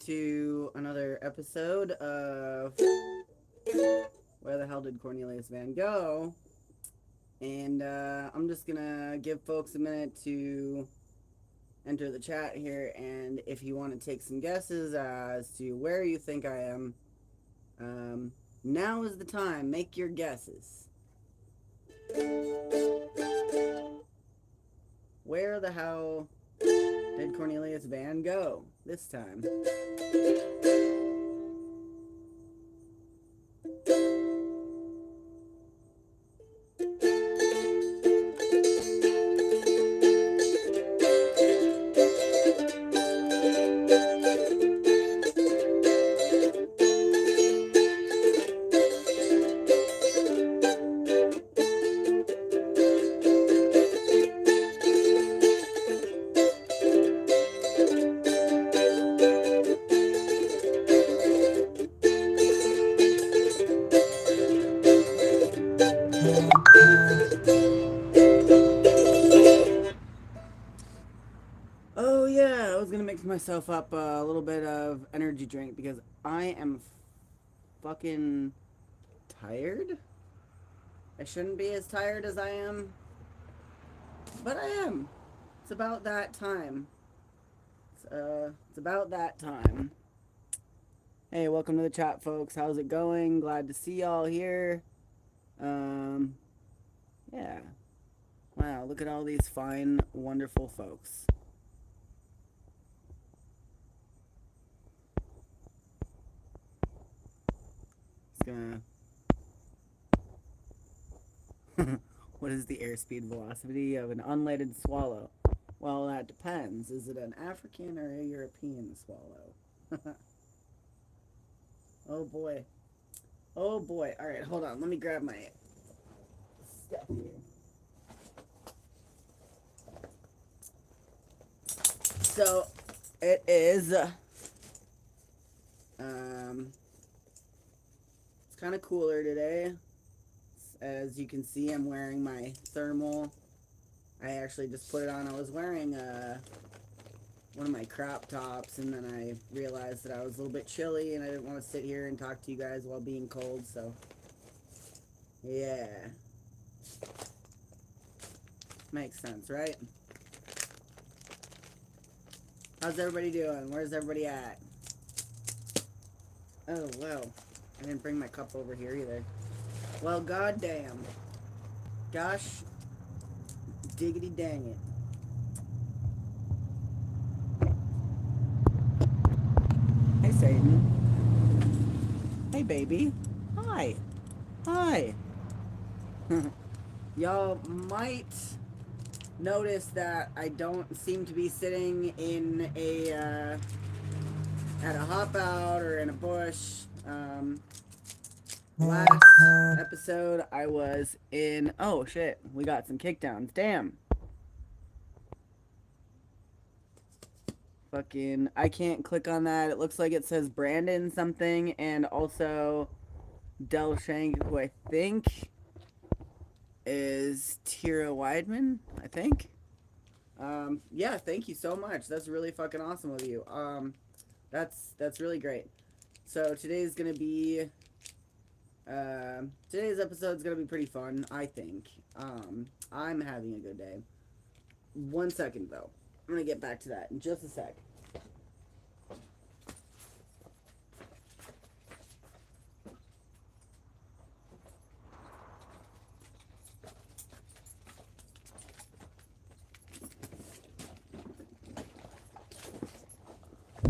to another episode of Where the Hell Did Cornelius Van Go? And I'm just gonna give folks a minute to enter the chat here, and if you want to take some guesses as to where you think I am, now is the time. Make your guesses. Where the hell did Cornelius Van go this time? Oh yeah, I was gonna mix myself up a little bit of energy drink because I am fucking tired. I shouldn't be as tired as I am, but I am. It's about that time. It's about that time. Hey, welcome to the chat, folks. How's it going? Glad to see y'all here. Yeah. Wow, look at all these fine, wonderful folks. It's gonna... What is the airspeed velocity of an unleaded swallow? Well, that depends. Is it an African or a European swallow? Oh boy. Oh boy. Alright, hold on. Let me grab my stuff here. So, it is... it's kind of cooler today. As you can see, I'm wearing my thermal. I actually just put it on. I was wearing one of my crop tops, and then I realized that I was a little bit chilly, and I didn't want to sit here and talk to you guys while being cold, so yeah. Makes sense, right? How's everybody doing? Where's everybody at? Oh, wow. I didn't bring my cup over here either. Well, goddamn. Gosh. Diggity dang it. Hey, Satan. Hey, baby. Hi. Hi. Y'all might notice that I don't seem to be sitting in a, at a hop out or in a bush. Last episode I was in... Oh, shit. We got some kickdowns. Damn. Fucking... I can't click on that. It looks like it says Brandon something, and also Del Shank, who I think is Tira Weidman, I think. Yeah, thank you so much. That's really fucking awesome of you. That's really great. So today's gonna be... today's episode's gonna be pretty fun, I think. I'm having a good day. 1 second, though. I'm gonna get back to that in just a sec.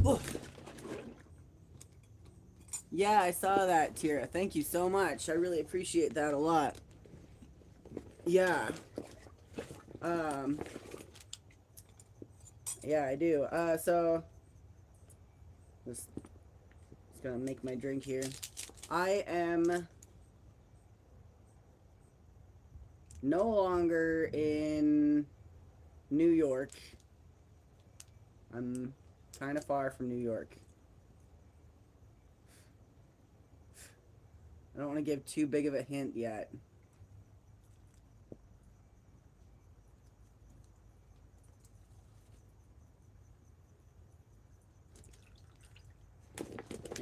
Oh. Yeah, I saw that, Tira. Thank you so much. I really appreciate that a lot. Yeah. Yeah, I do. So... Just gonna make my drink here. I am no longer in New York. I'm kind of far from New York. I don't want to give too big of a hint yet.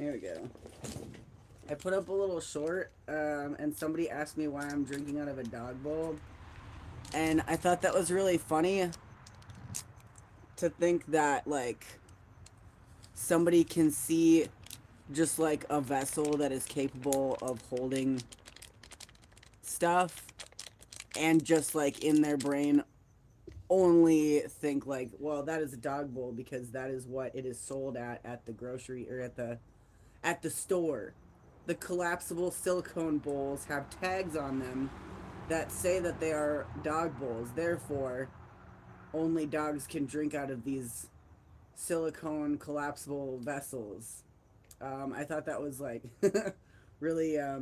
Here we go. I put up a little short, and somebody asked me why I'm drinking out of a dog bowl. And I thought that was really funny to think that, like, somebody can see just, like, a vessel that is capable of holding stuff and just, like, in their brain only think, like, well, that is a dog bowl because that is what it is sold at the grocery or at the store. The collapsible silicone bowls have tags on them that say that they are dog bowls. Therefore, only dogs can drink out of these silicone collapsible vessels. I thought that was like really I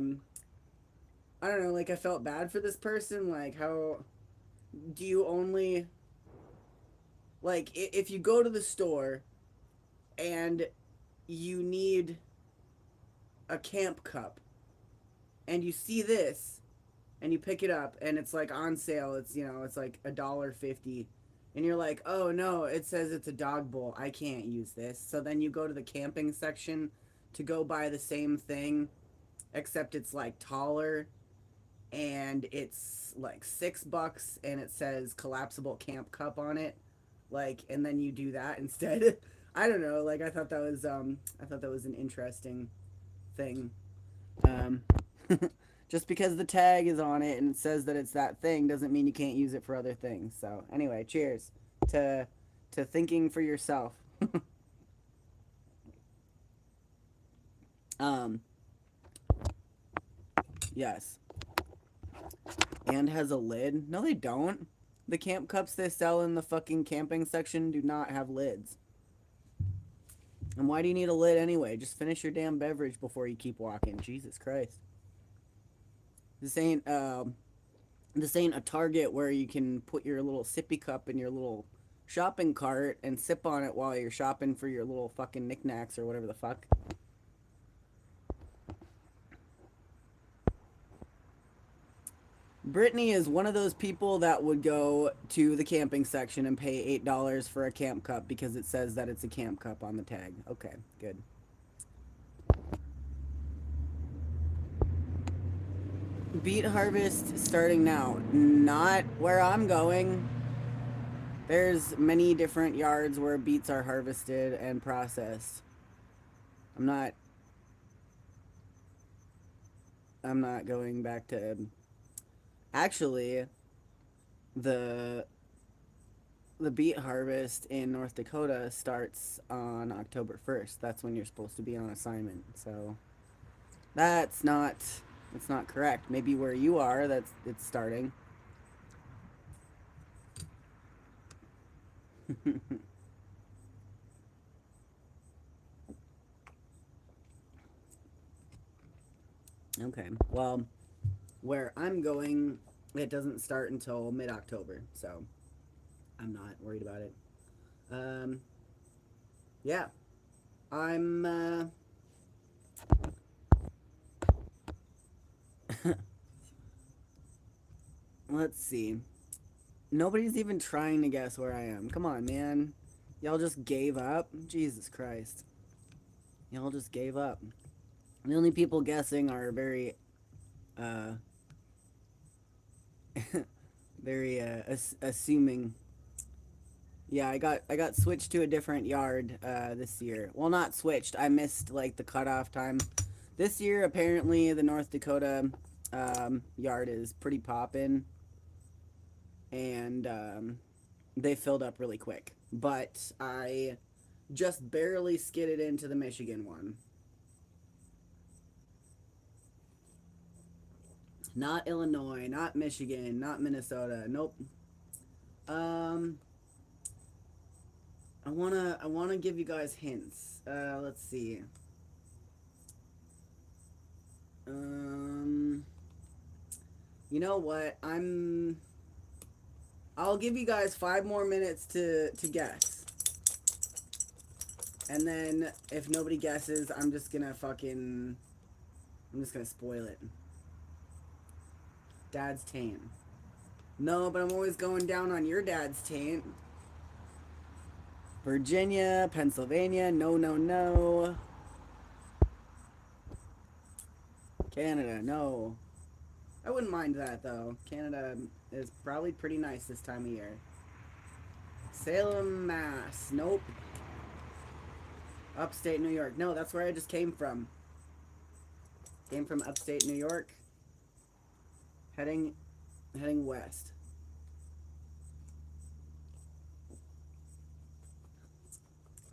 don't know, like I felt bad for this person. Like, how do you only, like, if you go to the store and you need a camp cup and you see this and you pick it up and it's like on sale, it's, you know, it's like $1.50, and you're like, oh no, it says it's a dog bowl, I can't use this. So then you go to the camping section to go buy the same thing, except it's like taller and it's like $6 and it says collapsible camp cup on it, like, and then you do that instead. I don't know, like, I thought that was an interesting thing. Just because the tag is on it and it says that it's that thing doesn't mean you can't use it for other things. So anyway, cheers to thinking for yourself. Yes. And has a lid? No, they don't. The camp cups they sell in the fucking camping section do not have lids. And why do you need a lid anyway? Just finish your damn beverage before you keep walking. Jesus Christ. This ain't a Target where you can put your little sippy cup in your little shopping cart and sip on it while you're shopping for your little fucking knickknacks or whatever the fuck. Brittany is one of those people that would go to the camping section and pay $8 for a camp cup because it says that it's a camp cup on the tag. Okay, good. Beet harvest starting now. Not where I'm going. There's many different yards where beets are harvested and processed. I'm not going back to... Actually, the beet harvest in North Dakota starts on October 1st. That's when you're supposed to be on assignment. So that's not correct. Maybe where you are, it's starting. Okay. Well, where I'm going, it doesn't start until mid-October, so I'm not worried about it. Yeah. I'm, let's see. Nobody's even trying to guess where I am. Come on, man. Y'all just gave up? Jesus Christ. Y'all just gave up. The only people guessing are very, very, assuming. Yeah, I got switched to a different yard, this year. Well, not switched. I missed, like, the cutoff time. This year, apparently, the North Dakota, yard is pretty poppin'. And, they filled up really quick. But I just barely skidded into the Michigan one. Not Illinois, not Michigan, not Minnesota. Nope. I wanna give you guys hints. Let's see. You know what? I'll give you guys 5 more minutes to guess. And then if nobody guesses, I'm just gonna spoil it. Dad's taint. No, but I'm always going down on your dad's taint. Virginia, Pennsylvania, no. Canada, no. I wouldn't mind that, though. Canada is probably pretty nice this time of year. Salem, Mass. Nope. Upstate New York. No, that's where I just came from. Came from upstate New York. Heading west.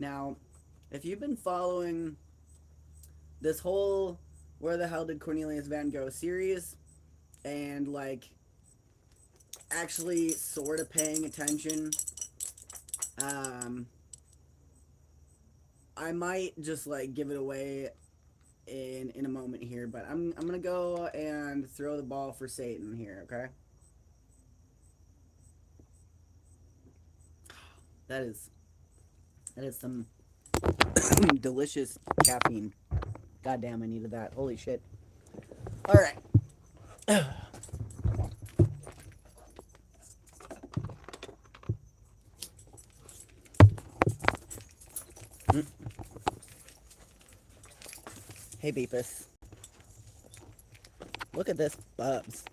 Now, if you've been following this whole Where the Hell Did Cornelius VanGo series and like actually sort of paying attention, I might just like give it away in a moment here, but I'm gonna go and throw the ball for Satan here, okay? That is some delicious caffeine. Goddamn, I needed that. Holy shit. All right. Hey, Beepus. Look at this Bubs.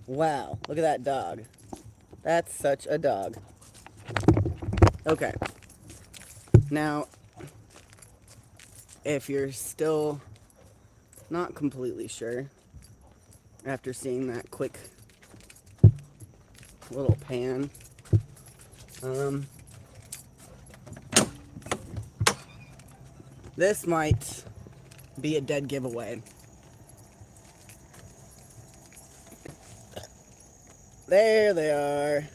Wow, look at that dog. That's such a dog. Okay. Now, if you're still not completely sure after seeing that quick little pan, this might be a dead giveaway. There they are.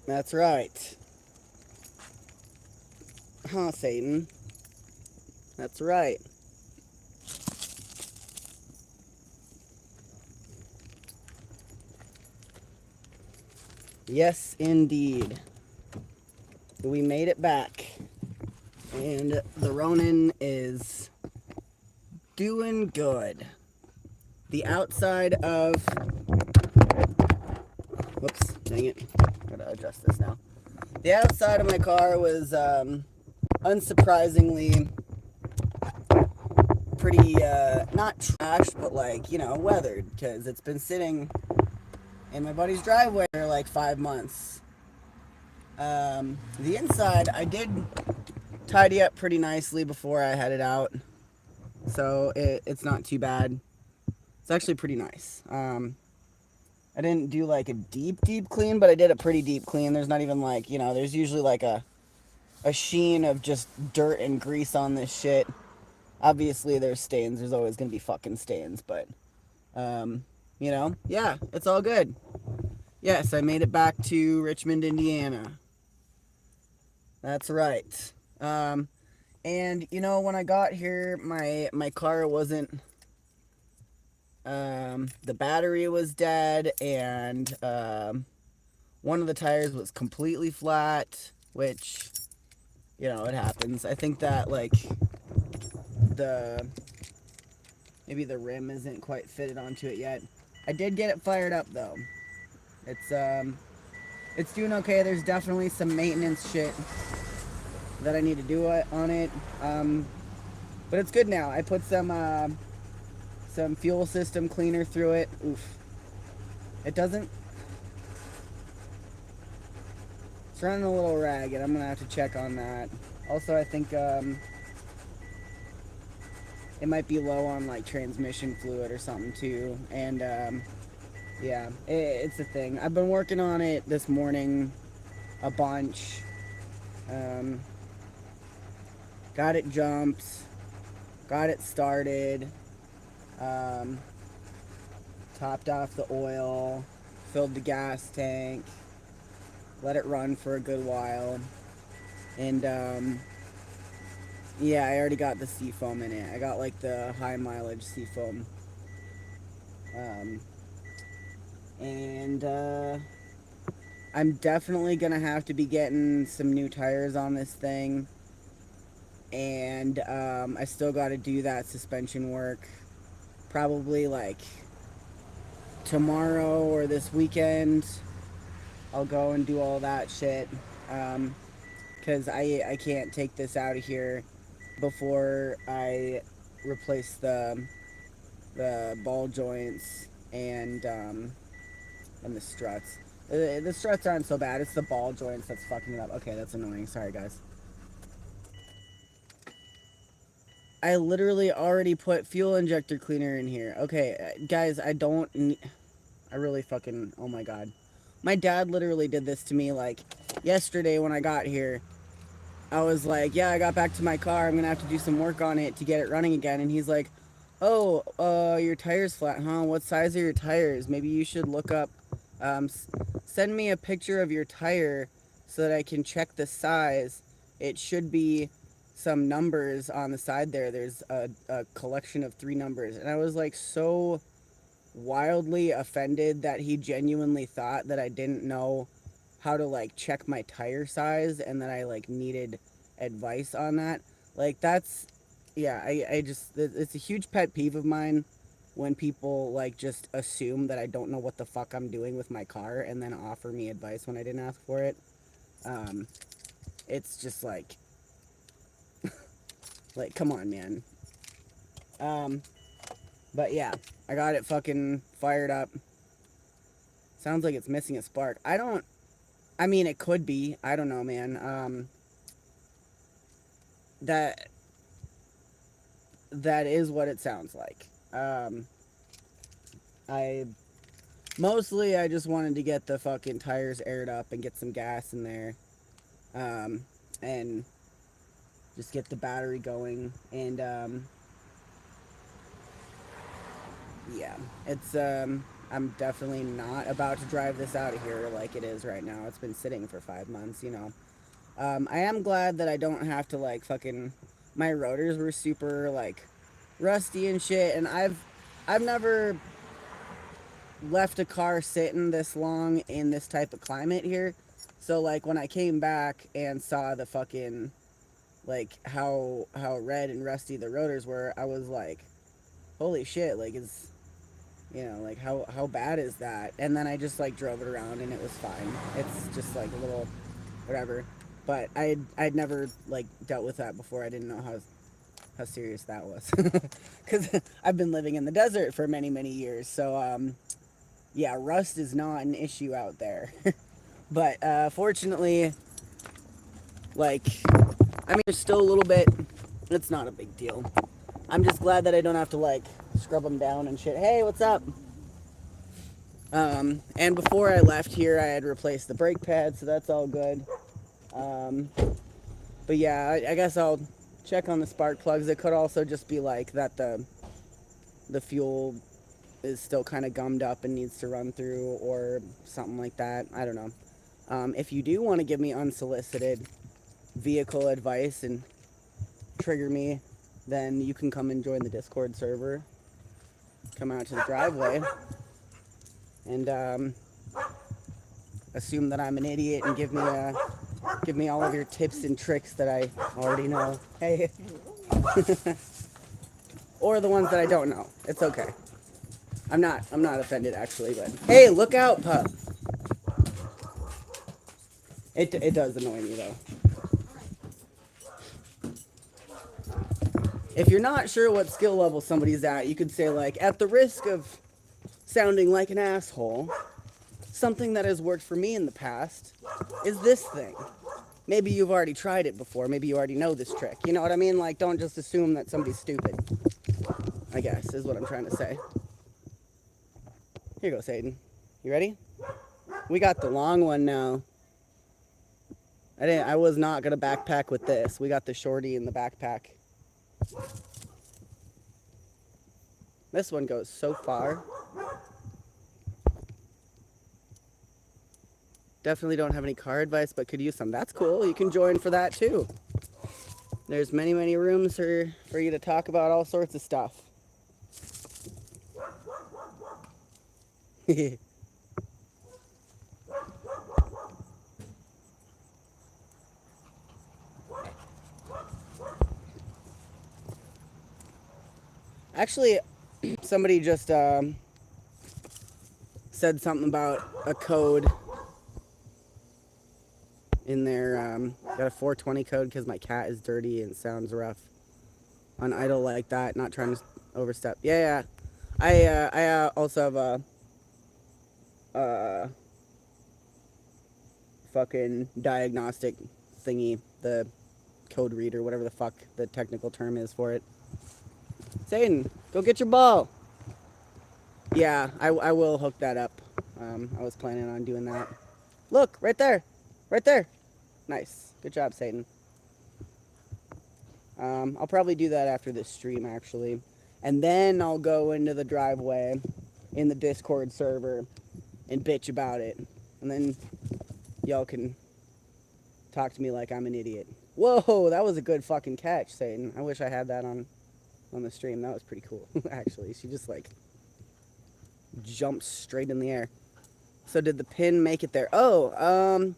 That's right. Huh, Satan? That's right. Yes, indeed. We made it back. And the Ronin is doing good. The outside of... Whoops, dang it. Gotta adjust this now. The outside of my car was unsurprisingly pretty, not trash, but like, you know, weathered. Because it's been sitting in my buddy's driveway for like 5 months. The inside, I did tidy up pretty nicely before I headed out. So it's not too bad. It's actually pretty nice. I didn't do like a deep clean, but I did a pretty deep clean. There's not even like, you know, there's usually like a sheen of just dirt and grease on this shit. Obviously there's stains. There's always going to be fucking stains, but, you know, yeah, it's all good. Yes, I made it back to Richmond, Indiana. That's right. And, you know, when I got here, my car wasn't... the battery was dead, and one of the tires was completely flat, which, you know, it happens. I think that, like, maybe the rim isn't quite fitted onto it yet. I did get it fired up, though. It's doing okay. There's definitely some maintenance shit that I need to do on it, but it's good now. I put some fuel system cleaner through it. Oof. It doesn't... It's running a little ragged. I'm going to have to check on that. Also, I think it might be low on like transmission fluid or something too. And yeah, it's a thing. I've been working on it this morning a bunch. Got it jumped. Got it started. Topped off the oil, filled the gas tank, let it run for a good while, and yeah, I already got the seafoam in it. I got like the high mileage seafoam, and I'm definitely gonna have to be getting some new tires on this thing. and I still got to do that suspension work. Probably like tomorrow or this weekend. I'll go and do all that shit. Because I can't take this out of here before I replace the ball joints and the struts. The struts aren't so bad. It's the ball joints that's fucking it up. Okay, that's annoying. Sorry, guys. I literally already put fuel injector cleaner in here. Okay, guys, I don't need... I really fucking... Oh my god. My dad literally did this to me, like, yesterday when I got here. I was like, yeah, I got back to my car. I'm going to have to do some work on it to get it running again. And he's like, oh, your tire's flat, huh? What size are your tires? Maybe you should look up... send me a picture of your tire so that I can check the size. It should be some numbers on the side there. There's a collection of 3 numbers. And I was like so wildly offended that he genuinely thought that I didn't know how to like check my tire size and that I like needed advice on that. Like that's, yeah, I just, it's a huge pet peeve of mine when people like just assume that I don't know what the fuck I'm doing with my car and then offer me advice when I didn't ask for it. It's just like come on, man. But yeah, I got it fucking fired up. Sounds like it's missing a spark. I mean, it could be. I don't know, man. That is what it sounds like. I just wanted to get the fucking tires aired up and get some gas in there. And just get the battery going. And, yeah, it's, I'm definitely not about to drive this out of here like it is right now. It's been sitting for 5 months, you know. I am glad that I don't have to, like, fucking... My rotors were super, like, rusty and shit, and I've never left a car sitting this long in this type of climate here. So, like, when I came back and saw the fucking, like, how red and rusty the rotors were, I was like, holy shit, like, it's... You know, like, how bad is that? And then I just, like, drove it around, and it was fine. It's just, like, a little... whatever. But I'd never, like, dealt with that before. I didn't know how serious that was. Because I've been living in the desert for many, many years. So, yeah, rust is not an issue out there. But, fortunately, like, I mean, there's still a little bit... It's not a big deal. I'm just glad that I don't have to, like, scrub them down and shit. Hey, what's up? And before I left here, I had replaced the brake pad, so that's all good. But yeah, I guess I'll check on the spark plugs. It could also just be like that the fuel is still kind of gummed up and needs to run through or something like that. I don't know. If you do want to give me unsolicited vehicle advice and trigger me, then you can come and join the Discord server. Come out to the driveway and assume that I'm an idiot and give me all of your tips and tricks that I already know. Hey. Or the ones that I don't know. It's okay. I'm not offended actually, but hey, look out, pup. It does annoy me though. If you're not sure what skill level somebody's at, you could say like, at the risk of sounding like an asshole, something that has worked for me in the past is this thing. Maybe you've already tried it before. Maybe you already know this trick. You know what I mean? Like, don't just assume that somebody's stupid, I guess, is what I'm trying to say. Here you go, Satan. You ready? We got the long one now. I was not going to backpack with this. We got the shorty in the backpack. This one goes so far. Definitely don't have any car advice, but could use some. That's cool. You can join for that too. There's many, many rooms for you to talk about all sorts of stuff. Actually, somebody just said something about a code in there. Got a 420 code because my cat is dirty and sounds rough on idle like that. Not trying to overstep. Yeah, yeah. I also have a fucking diagnostic thingy, the code reader, whatever the fuck the technical term is for it. Satan, go get your ball. Yeah, I will hook that up. I was planning on doing that. Look, right there. Right there. Nice. Good job, Satan. I'll probably do that after this stream, actually. And then I'll go into the driveway in the Discord server and bitch about it. And then y'all can talk to me like I'm an idiot. Whoa, that was a good fucking catch, Satan. I wish I had that on the stream. That was pretty cool, actually. She just, like, jumped straight in the air. So did the pin make it there? Oh,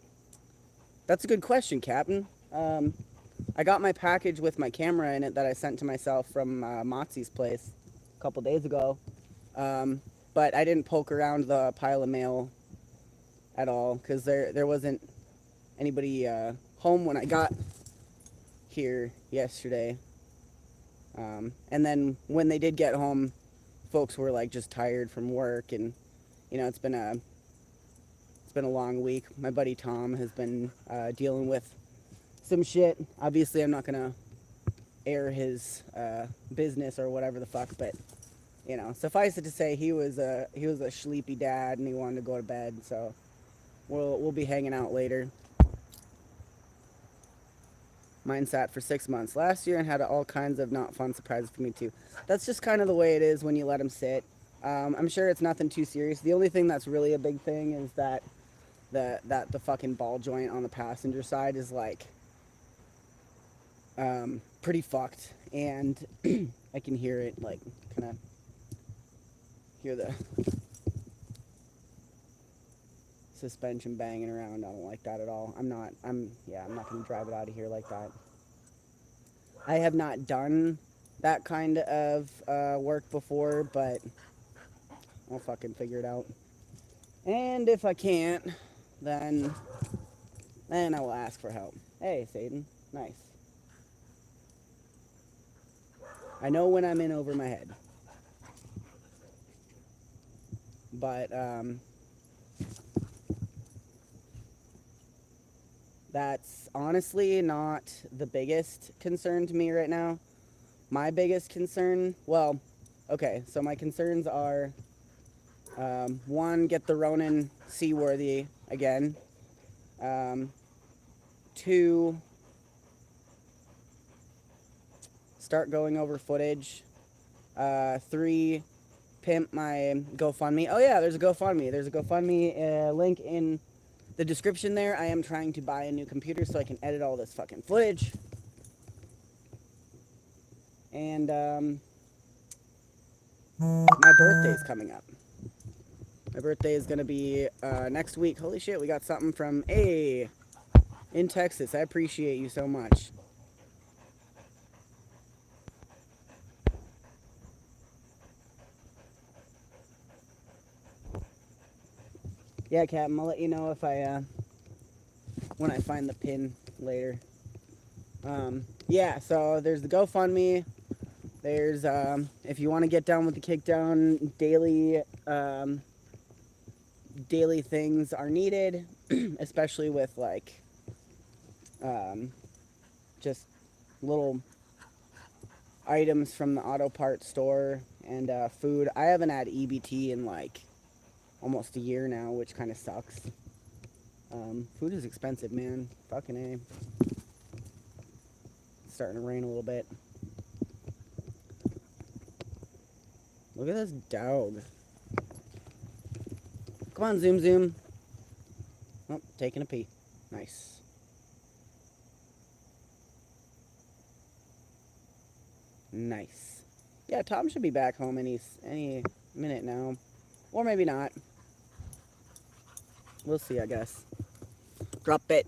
that's a good question, Captain. I got my package with my camera in it that I sent to myself from Motzi's place a couple days ago. But I didn't poke around the pile of mail at all because there wasn't anybody home when I got here yesterday. And then when they did get home, folks were like just tired from work, and you know it's been a long week. My buddy Tom has been dealing with some shit. Obviously, I'm not gonna air his business or whatever the fuck, but you know, suffice it to say, he was a sleepy dad and he wanted to go to bed. So we'll be hanging out later. Mine sat for 6 months last year and had all kinds of not fun surprises for me too. That's just kind of the way it is when you let them sit. I'm sure it's nothing too serious. The only thing that's really a big thing is that the fucking ball joint on the passenger side is like pretty fucked, and I can hear it, like, kind of hear the suspension banging around. I don't like that at all. I'm not gonna drive it out of here like that. I have not done that kind of work before, but I'll fucking figure it out. And if I can't, then I will ask for help. Hey, Satan. Nice. I know when I'm in over my head. But, that's honestly not the biggest concern to me right now. My biggest concern, well, okay, so my concerns are, one, get the Ronin seaworthy again. Two, start going over footage. 3, pimp my GoFundMe. Oh yeah, there's a GoFundMe. There's a GoFundMe link in the description there. I am trying to buy a new computer so I can edit all this fucking footage. And my birthday's coming up. My birthday is gonna be next week. Holy shit, we got something from in Texas. I appreciate you so much. Yeah, Captain, I'll let you know if when I find the pin later. Yeah, so there's the GoFundMe. There's, if you want to get down with the kickdown, daily things are needed, especially with, like, just little items from the auto parts store and food. I haven't had EBT in, like, almost a year now, which kind of sucks. Food is expensive, man. Fucking A. It's starting to rain a little bit. Look at this dog. Come on, Zoom Zoom. Oh, taking a pee. Nice. Nice. Yeah, Tom should be back home any minute now. Or maybe not. We'll see, I guess. Drop it.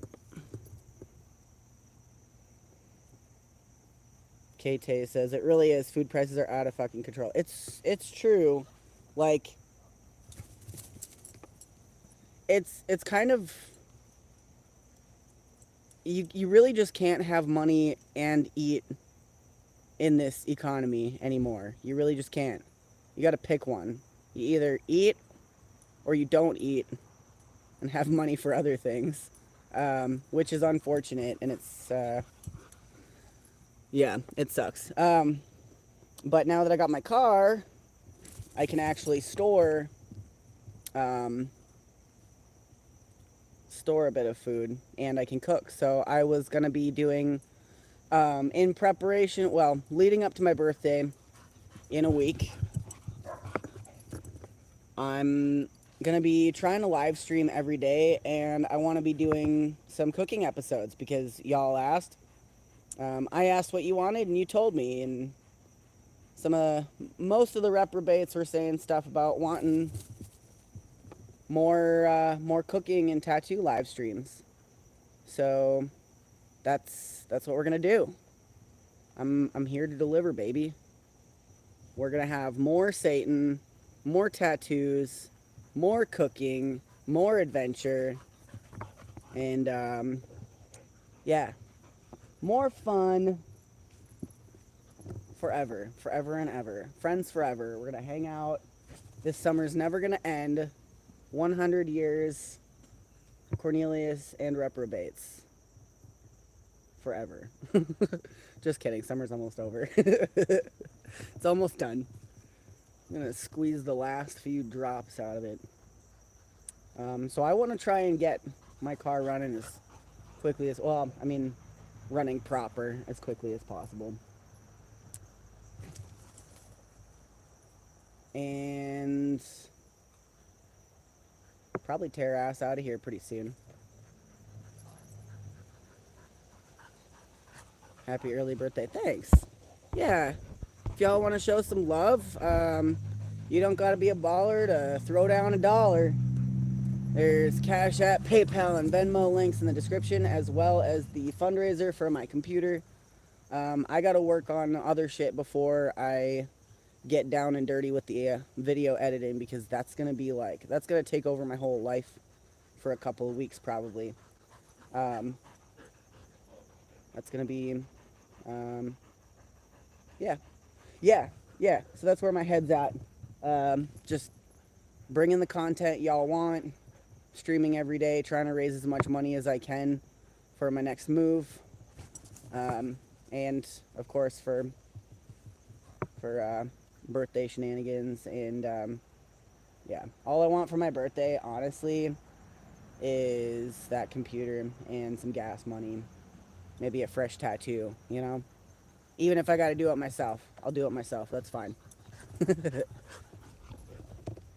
KT says, it really is. Food prices are out of fucking control. It's true. Like, it's kind of, you really just can't have money and eat in this economy anymore. You really just can't. You got to pick one. You either eat or you don't eat and have money for other things, which is unfortunate, and it's yeah, it sucks. But now that I got my car, I can actually store a bit of food, and I can cook. So I was gonna be doing, in preparation, well, leading up to my birthday in a week, I'm gonna be trying to live stream every day, and I want to be doing some cooking episodes because y'all asked. I asked what you wanted, and you told me, and most of the reprobates were saying stuff about wanting more cooking and tattoo live streams. So that's what we're gonna do. I'm here to deliver, baby. We're gonna have more Satan, more tattoos, more cooking, more adventure, and yeah, more fun forever and ever. Friends forever. We're gonna hang out. This summer's never gonna end. 100 years, Cornelius and reprobates. Forever. Just kidding. Summer's almost over. It's almost done. I'm gonna squeeze the last few drops out of it. So I want to try and get my car running as quickly as, well, I mean, running proper as quickly as possible. And probably tear ass out of here pretty soon. Happy early birthday. Thanks. Yeah. If y'all want to show some love, you don't got to be a baller to throw down $1. There's Cashapp, PayPal, and Venmo links in the description, as well as the fundraiser for my computer. I got to work on other shit before I get down and dirty with the video editing, because that's going to take over my whole life for a couple of weeks probably. That's going to be, yeah. So that's where my head's at. Just bringing the content y'all want, streaming every day, trying to raise as much money as I can for my next move, and of course for birthday shenanigans, and yeah, all I want for my birthday, honestly, is that computer and some gas money, maybe a fresh tattoo, you know? Even if I gotta do it myself, I'll do it myself, that's fine.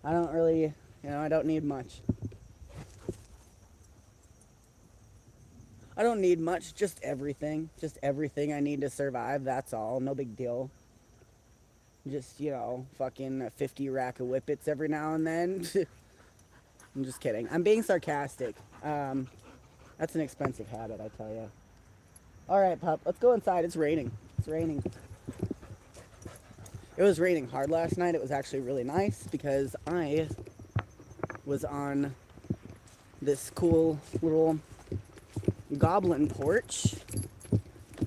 I don't really, I don't need much. I don't need much, just everything I need to survive, that's all, no big deal. Just, fucking 50 rack of whippets every now and then. I'm just kidding. I'm being sarcastic. That's an expensive habit, I tell you. All right, pup, let's go inside. It's raining. It was raining hard last night. It was actually really nice because I was on this cool little goblin porch,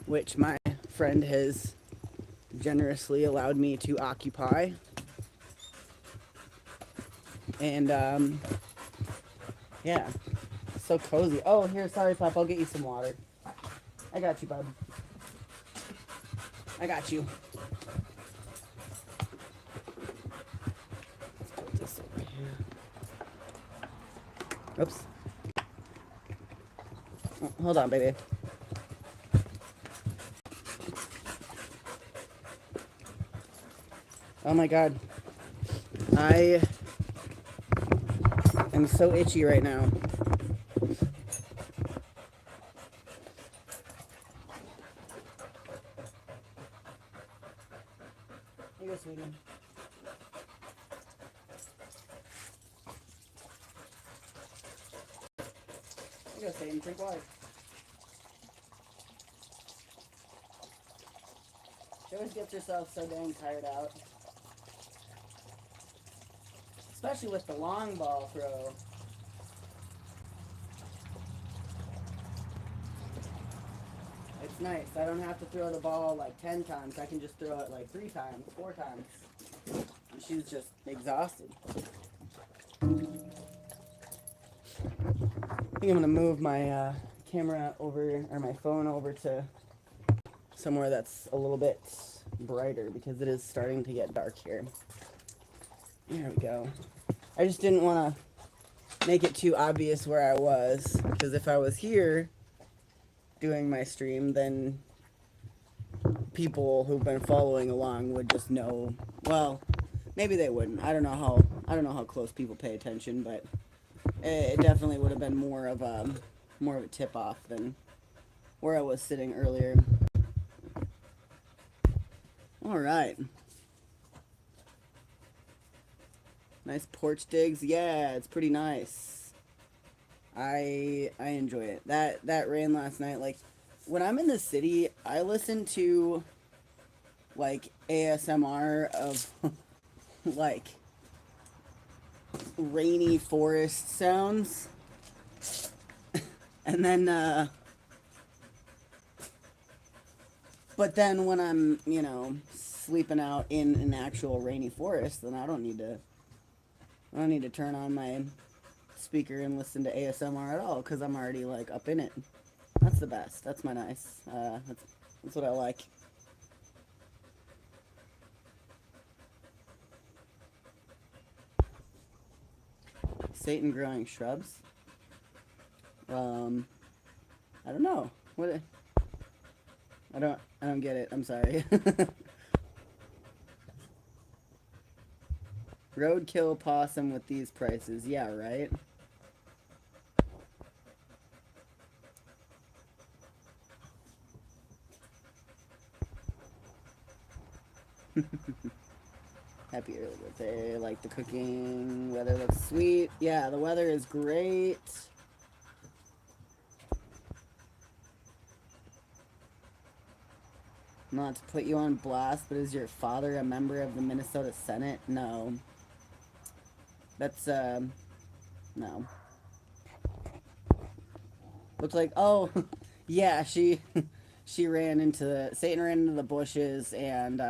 which my friend has generously allowed me to occupy. And yeah, it's so cozy. Oh, here, sorry, pup, I'll get you some water. I got you, bud. I got you. Let's put this over here. Oops. Oh, hold on, baby. Oh my god. I am so itchy right now. Here you go, sweetie. Here you go, Satan. Drink water. She always gets herself so dang tired out. Especially with the long ball throw. It's nice. I don't have to throw the ball like 10 times. I can just throw it like 3 times, 4 times. And she's just exhausted. I think I'm going to move my camera over, or my phone over to somewhere that's a little bit brighter because it is starting to get dark here. There we go. I just didn't want to make it too obvious where I was, because if I was here doing my stream, then people who've been following along would just know. Well, maybe they wouldn't. I don't know how close people pay attention, but it definitely would have been more of a tip off than where I was sitting earlier. All right. Nice porch digs. Yeah, it's pretty nice. I enjoy it. That rain last night, like when I'm in the city, I listen to like ASMR of like rainy forest sounds. And then but then when I'm, sleeping out in an actual rainy forest, then I don't need to turn on my speaker and listen to ASMR at all, because I'm already like up in it. That's the best. That's my nice. That's what I like. Satan growing shrubs. I don't know. What? I don't get it. I'm sorry. Roadkill possum with these prices. Yeah, right? Happy early birthday. Like the cooking. Weather looks sweet. Yeah, the weather is great. Not to put you on blast, but is your father a member of the Minnesota Senate? No. That's, no. Looks like, oh, yeah, she ran into Satan ran into the bushes, and,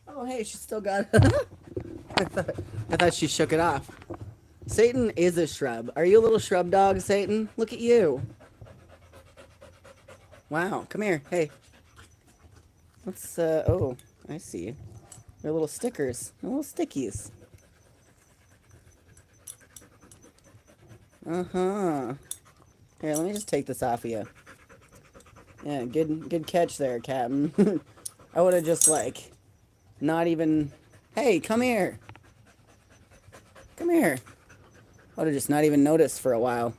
oh, hey, she still got it. I thought she shook it off. Satan is a shrub. Are you a little shrub dog, Satan? Look at you. Wow, come here. Hey. Let's, oh, I see. They're little stickers. They're little stickies. Uh-huh. Here, let me just take this off of you. Yeah, good catch there, Captain. I would have just, like, not even... Hey, come here. Come here. I would have just not even noticed for a while.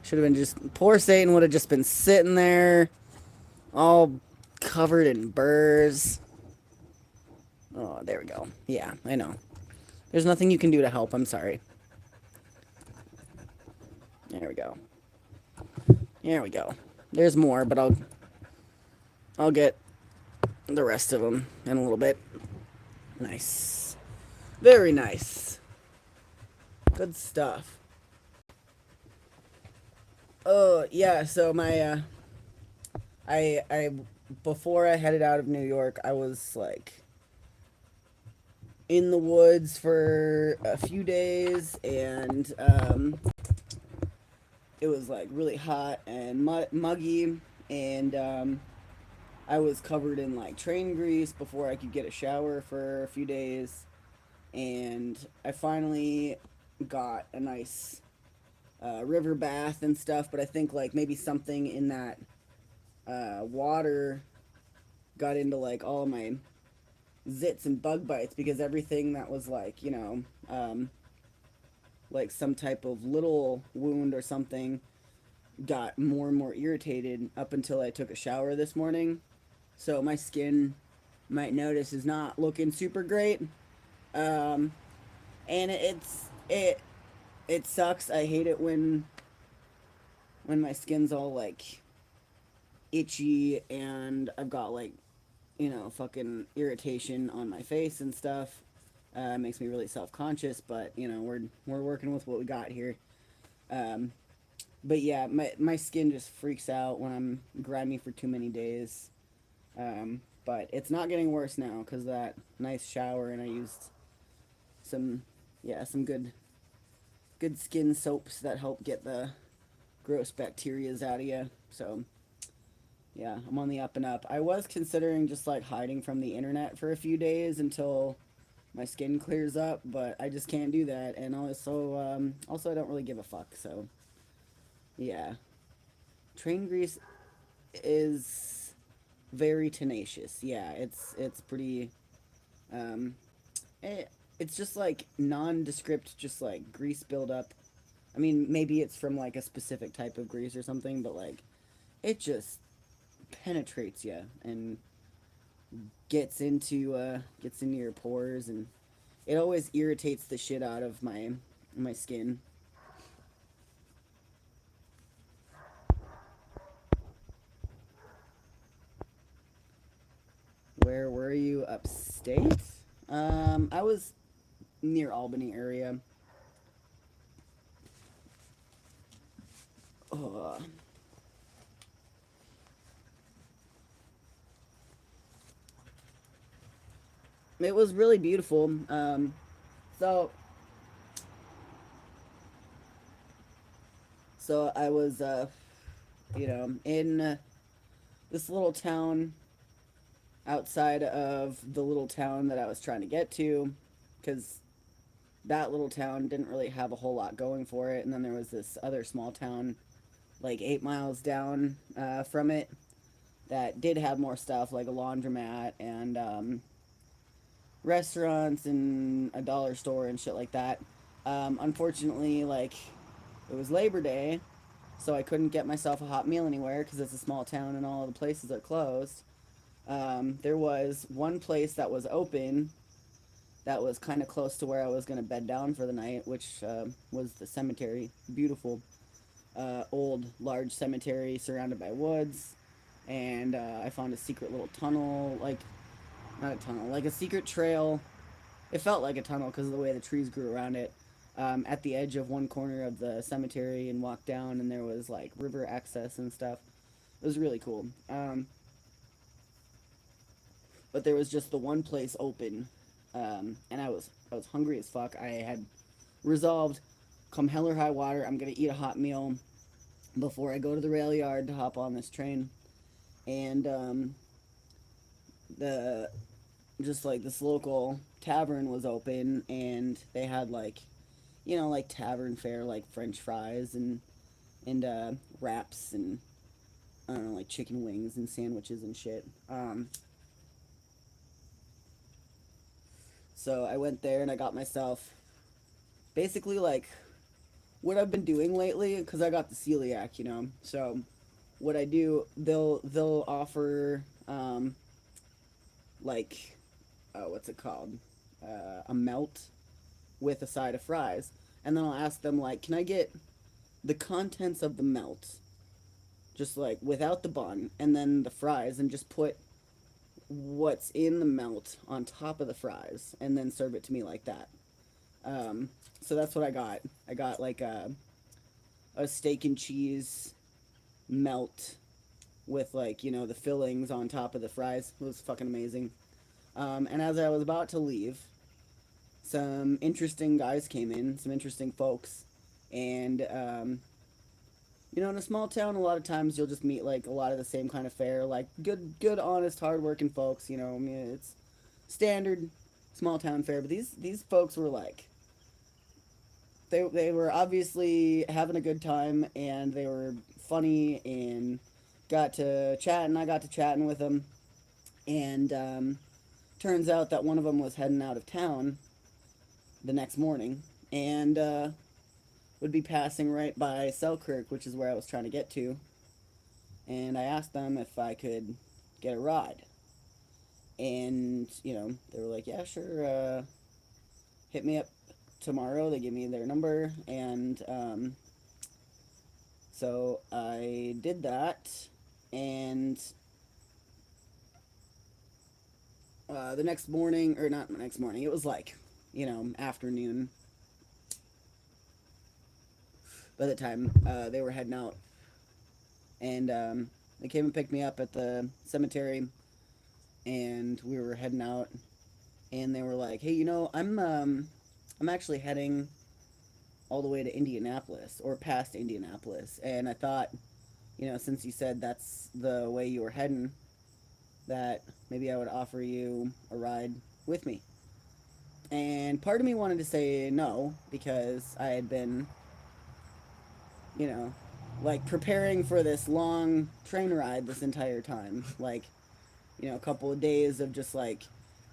Should have been just... Poor Satan would have just been sitting there, all covered in burrs. Oh, there we go. Yeah, I know. There's nothing you can do to help. I'm sorry. There we go. There we go. There's more, but I'll get the rest of them in a little bit. Nice. Very nice. Good stuff. Oh, yeah, so my, I before I headed out of New York, I was, like, in the woods for a few days, and, it was, like, really hot and muggy, and, I was covered in, like, train grease before I could get a shower for a few days, and I finally got a nice, river bath and stuff, but I think, like, maybe something in that, water got into, like, all of my zits and bug bites, because everything that was, like, like some type of little wound or something got more and more irritated up until I took a shower this morning. So my skin, might notice, is not looking super great. And it sucks. I hate it when my skin's all, like, itchy, and I've got, like, fucking irritation on my face and stuff. Makes me really self-conscious, but we're working with what we got here. Um, but yeah, my skin just freaks out when I'm grimy for too many days. But it's not getting worse now because that nice shower, and I used some some good skin soaps that help get the gross bacterias out of you. So yeah, I'm on the up and up. I was considering just like hiding from the internet for a few days until my skin clears up, but I just can't do that. And also I don't really give a fuck. So yeah, train grease is very tenacious. Yeah, it's pretty. Um, it's just like nondescript, just like grease buildup. I mean, maybe it's from like a specific type of grease or something, but like it just penetrates you and gets into your pores, and it always irritates the shit out of my skin. Where were you? Upstate? I was near Albany area. Ugh. It was really beautiful. So so I was in this little town outside of the little town that I was trying to get to, because that little town didn't really have a whole lot going for it, and then there was this other small town like 8 miles down from it that did have more stuff, like a laundromat and restaurants and a dollar store and shit like that. Unfortunately, like, it was Labor Day, so I couldn't get myself a hot meal anywhere because it's a small town and all the places are closed. There was one place that was open that was kind of close to where I was going to bed down for the night, which was the cemetery. Beautiful, old, large cemetery surrounded by woods. And I found a secret little tunnel, like, not a tunnel, like a secret trail. It felt like a tunnel because of the way the trees grew around it. At the edge of one corner of the cemetery, and walked down, and there was like river access and stuff. It was really cool. But there was just the one place open, and I was hungry as fuck. I had resolved, come hell or high water, I'm gonna eat a hot meal before I go to the rail yard to hop on this train. And the just like this local tavern was open, and they had like like tavern fare, like French fries and wraps, and I don't know, like chicken wings and sandwiches and shit. So I went there and I got myself basically like what I've been doing lately, because I got the celiac. So what I do, they'll offer like what's it called, a melt with a side of fries, and then I'll ask them like, can I get the contents of the melt, just like without the bun, and then the fries, and just put what's in the melt on top of the fries, and then serve it to me like that. So that's what I got. I got like a steak and cheese melt with like the fillings on top of the fries. It was fucking amazing. And as I was about to leave, some interesting guys came in, some interesting folks, and in a small town, a lot of times you'll just meet like a lot of the same kind of fare, like good, honest, hardworking folks. I mean, it's standard small town fare, but these folks were like, they were obviously having a good time, and they were funny, and got to chat, and I got to chatting with them, and turns out that one of them was heading out of town the next morning, and would be passing right by Selkirk, which is where I was trying to get to, and I asked them if I could get a ride, and they were like, yeah, sure, hit me up tomorrow. They gave me their number, and so I did that, and The next morning, or not the next morning, it was like, afternoon by the time they were heading out. And they came and picked me up at the cemetery, and we were heading out. And they were like, "Hey, I'm actually heading all the way to Indianapolis or past Indianapolis." And I thought, since you said that's the way you were heading, that maybe I would offer you a ride with me. And part of me wanted to say no because I had been, you know, like preparing for this long train ride this entire time. Like, a couple of days of just like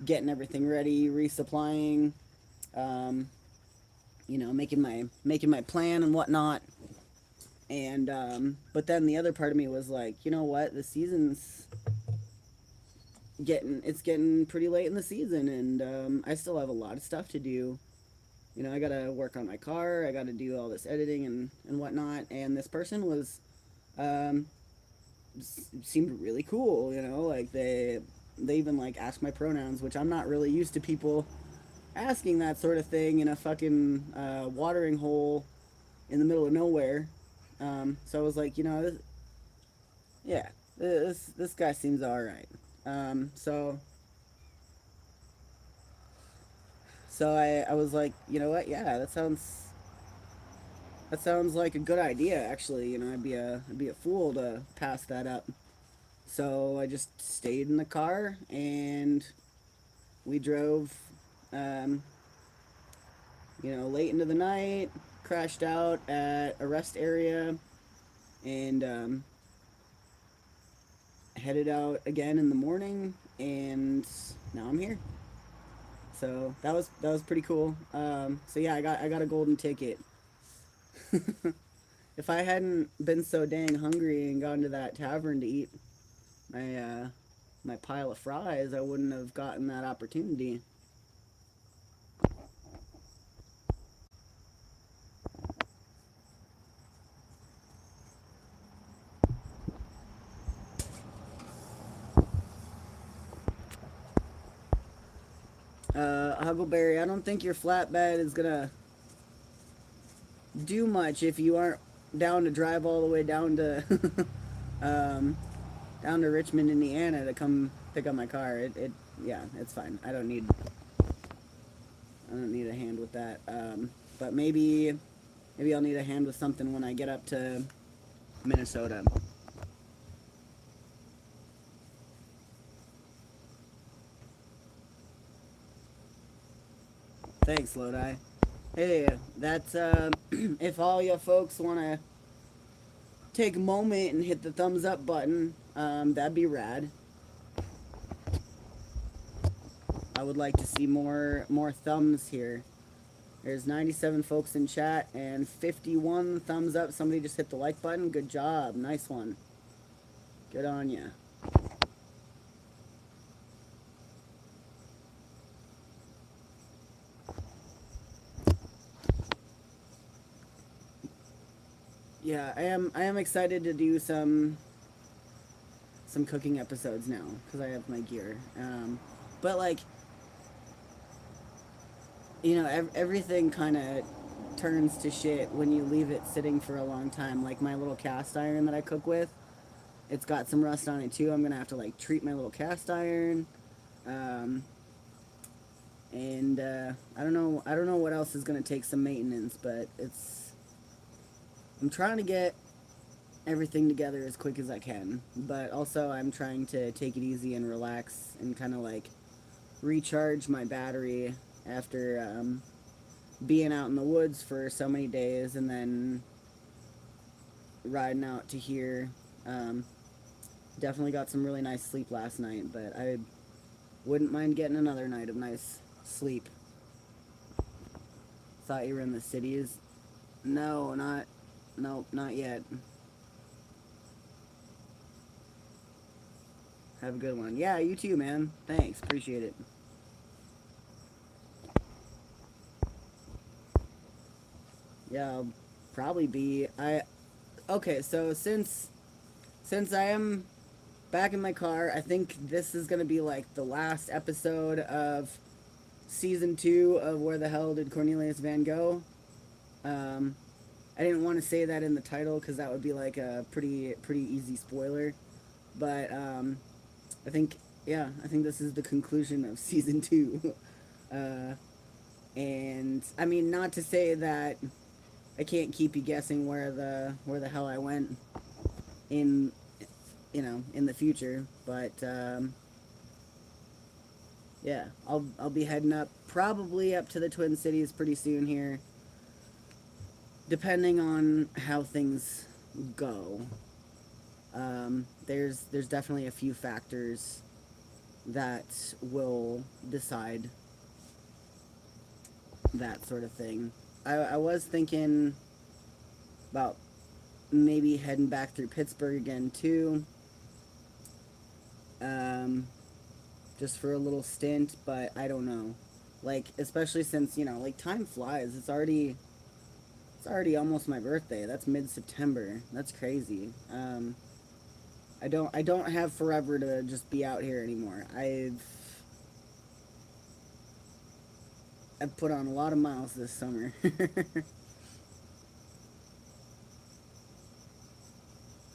getting everything ready, resupplying, um, making my plan and whatnot. And but then the other part of me was like, you know what, the season's getting pretty late in the season, and I still have a lot of stuff to do. I gotta work on my car, I gotta do all this editing and whatnot. And this person was um, seemed really cool. Like they even like asked my pronouns, which I'm not really used to people asking that sort of thing in a fucking watering hole in the middle of nowhere. So I was like, yeah, this guy seems all right. So I was like, you know what? Yeah, that sounds like a good idea. Actually, I'd be a fool to pass that up. So I just stayed in the car and we drove, um, late into the night. Crashed out at a rest area and headed out again in the morning. And now I'm here. So that was pretty cool. So yeah, I got a golden ticket. If I hadn't been so dang hungry and gone to that tavern to eat my pile of fries, I wouldn't have gotten that opportunity. Huckleberry, I don't think your flatbed is gonna do much if you aren't down to drive all the way um, down to Richmond, Indiana to come pick up my car. Yeah, it's fine. I don't need a hand with that. But maybe I'll need a hand with something when I get up to Minnesota. Thanks, Lodi. Hey, that's if all you folks want to take a moment and hit the thumbs up button, that'd be rad. I would like to see more thumbs here. There's 97 folks in chat and 51 thumbs up. Somebody just hit the like button. Good job. Nice one. Good on ya. Yeah, I am excited to do some cooking episodes now because I have my gear. But like, everything kind of turns to shit when you leave it sitting for a long time. Like my little cast iron that I cook with, it's got some rust on it too. I'm gonna have to like treat my little cast iron. Um, and I don't know what else is gonna take some maintenance, but I'm trying to get everything together as quick as I can. But also I'm trying to take it easy and relax and kind of like recharge my battery after being out in the woods for so many days and then riding out to here. Um, Definitely got some really nice sleep last night, but I wouldn't mind getting another night of nice sleep. Thought you were in the cities. No, nope, not yet. Have a good one. Yeah, you too, man. Thanks, appreciate it. Yeah, I'll probably be. Okay, so since I am back in my car. I think this is gonna be like the last episode of season 2 of Where the Hell Did Cornelius Van Go? Um, I didn't want to say that in the title because that would be like a pretty easy spoiler. But I think I think this is the conclusion of season 2. uh, and I mean, not to say that I can't keep you guessing where the hell I went in in the future, but yeah, I'll be heading up probably up to the Twin Cities pretty soon here, depending on how things go. There's definitely a few factors that will decide that sort of thing. I was thinking about maybe heading back through Pittsburgh again too, um, just for a little stint, but I don't know. Like, especially since, like, time flies. It's already almost my birthday. That's mid-September. That's crazy. I don't have forever to just be out here anymore. I've put on a lot of miles this summer.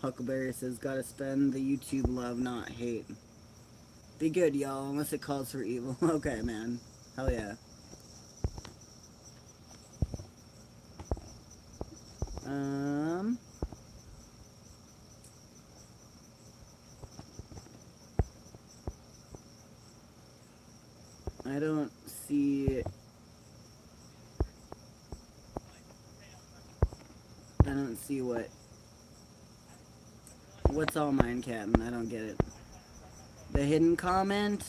Huckleberry says, gotta spend the YouTube love, not hate. Be good, y'all, unless it calls for evil. Okay, man. Hell yeah. I don't see... I don't see what's all mine, Captain? I don't get it. The hidden comment?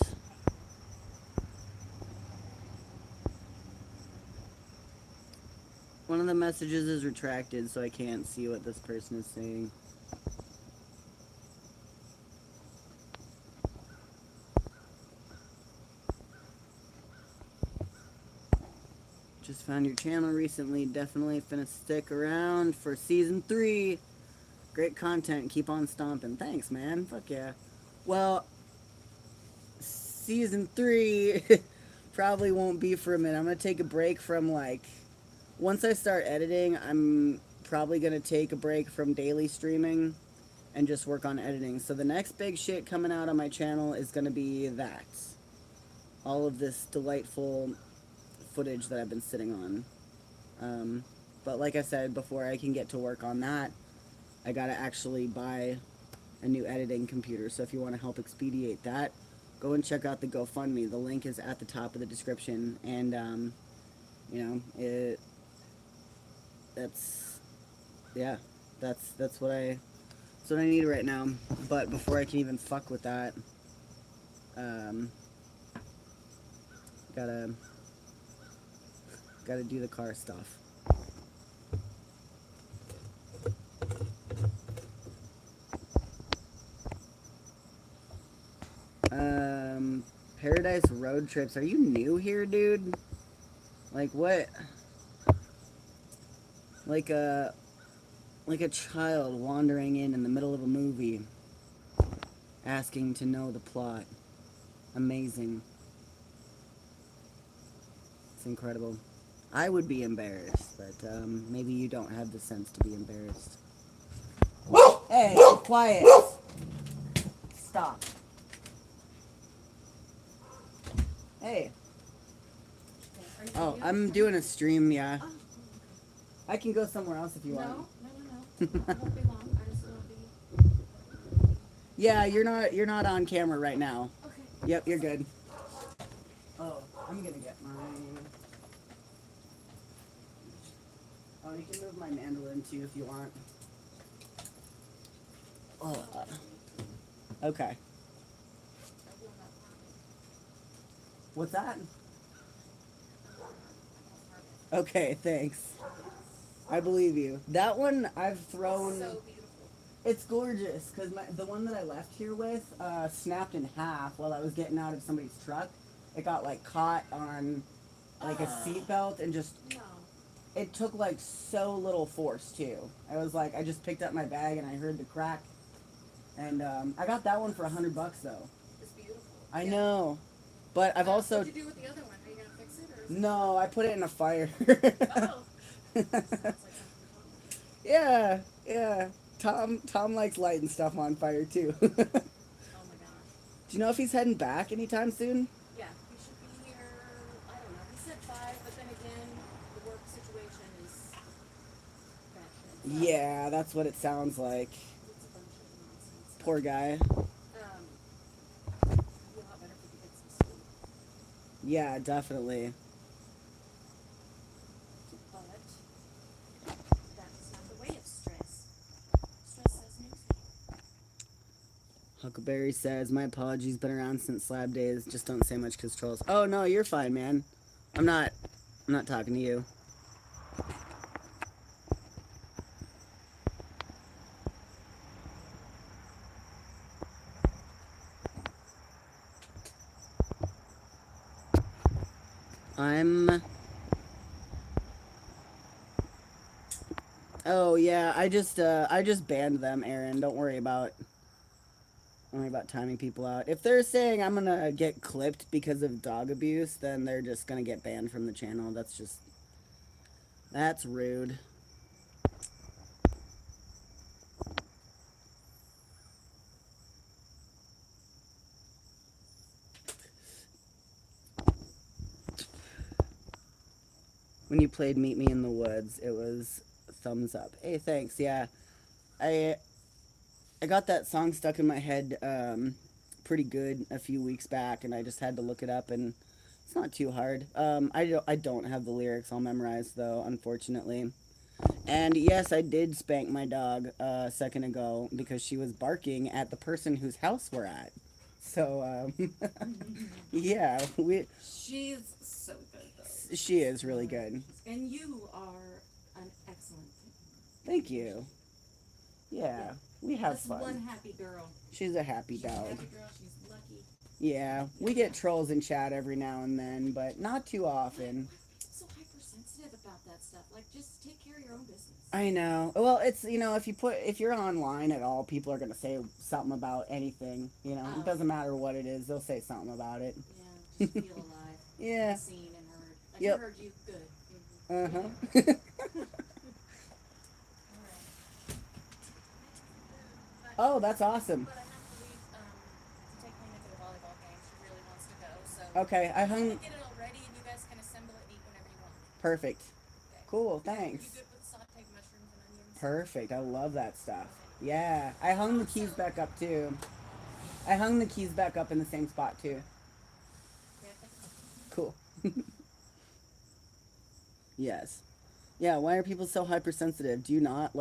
One of the messages is retracted, so I can't see what this person is saying. Just found your channel recently. Definitely finna stick around for season 3. Great content. Keep on stomping. Thanks, man. Fuck yeah. Well, season 3 probably won't be for a minute. I'm gonna take a break from, like, once I start editing, I'm probably gonna take a break from daily streaming and just work on editing. So the next big shit coming out on my channel is gonna be that. All of this delightful footage that I've been sitting on. But like I said, before I can get to work on that, I gotta actually buy a new editing computer. So if you want to help expedite that, go and check out the GoFundMe. The link is at the top of the description. And that's yeah, that's what I need right now. But before I can even fuck with that, gotta do the car stuff. Paradise Road Trips. Are you new here, dude? Like what? Like a child wandering in the middle of a movie, asking to know the plot. Amazing. It's incredible. I would be embarrassed, but maybe you don't have the sense to be embarrassed. Hey, quiet. Stop. Hey. Oh, I'm doing a stream, yeah. I can go somewhere else if you want. No. I won't be long. I just won't be. Yeah, you're not on camera right now. Okay. Yep, you're good. Oh, I'm gonna get mine. Oh, you can move my mandolin too if you want. Oh. Okay. What's that? Okay, thanks. I believe you. That one I've thrown. So beautiful. It's gorgeous because the one that I left here with snapped in half while I was getting out of somebody's truck. It got like caught on like a seatbelt and just. No. It took like so little force too. I was like, I just picked up my bag and I heard the crack, And I got that one for $100 though. It's beautiful. I Yeah. know, but I've also What'd you do with the other one? Are you gonna fix it or? Is no, I put it in a fire. Oh. Sounds like something Tom. Yeah, yeah. Tom likes lighting stuff on fire too. Do Oh my gosh. you know if he's heading back anytime soon? Yeah, he should be here. I don't know. He said 5, but then again, the work situation is batshit. So Yeah, that's what it sounds like. it's a bunch of nonsense. Poor guy. It'd be a lot better if we could get some sleep. Yeah, definitely. But that's not the way of stress. Stress says no. Huckleberry says, "My apologies, been around since slab days. Just don't say much 'cause trolls." Oh no, you're fine, man. I'm not talking to you. Oh yeah, I just banned them, Aaron. Don't worry about timing people out. If they're saying I'm gonna get clipped because of dog abuse, then they're just gonna get banned from the channel. That's rude. When you played Meet Me in the Woods, it was thumbs up. Hey, thanks. Yeah, I got that song stuck in my head pretty good a few weeks back, and I just had to look it up, and it's not too hard. I don't have the lyrics all memorized though, unfortunately. And yes, I did spank my dog a second ago because she was barking at the person whose house we're at. So yeah, She's so good though. she is really good. And you are an excellent kid. Thank you. Yeah, we have That's fun. one happy girl. She's a happy She's a dog. happy girl. She's lucky. Yeah, we get trolls in chat every now and then, but not too often. So hypersensitive about that stuff. Like, just take care of your own business. I know. Well, it's if you're online at all, people are gonna say something about anything. Oh. It doesn't matter what it is; they'll say something about it. Yeah, just feel alive. Yeah. And seen and heard. Like, Yep. I heard you. Good. Uh huh. Alright. Oh, that's awesome. But I have to leave to take Lena to the volleyball game. She really wants to go. So Okay, I I'm hung. gonna get it all ready, and you guys can assemble it and eat whenever you want. Perfect. Okay. Cool. You Thanks. good with sauteed mushrooms and onions? Perfect. I love that stuff. Yeah, I hung the keys back up too. I hung the keys back up in the same spot too. Yeah, thank you. Cool. Yes. Yeah, why are people so hypersensitive? Do you not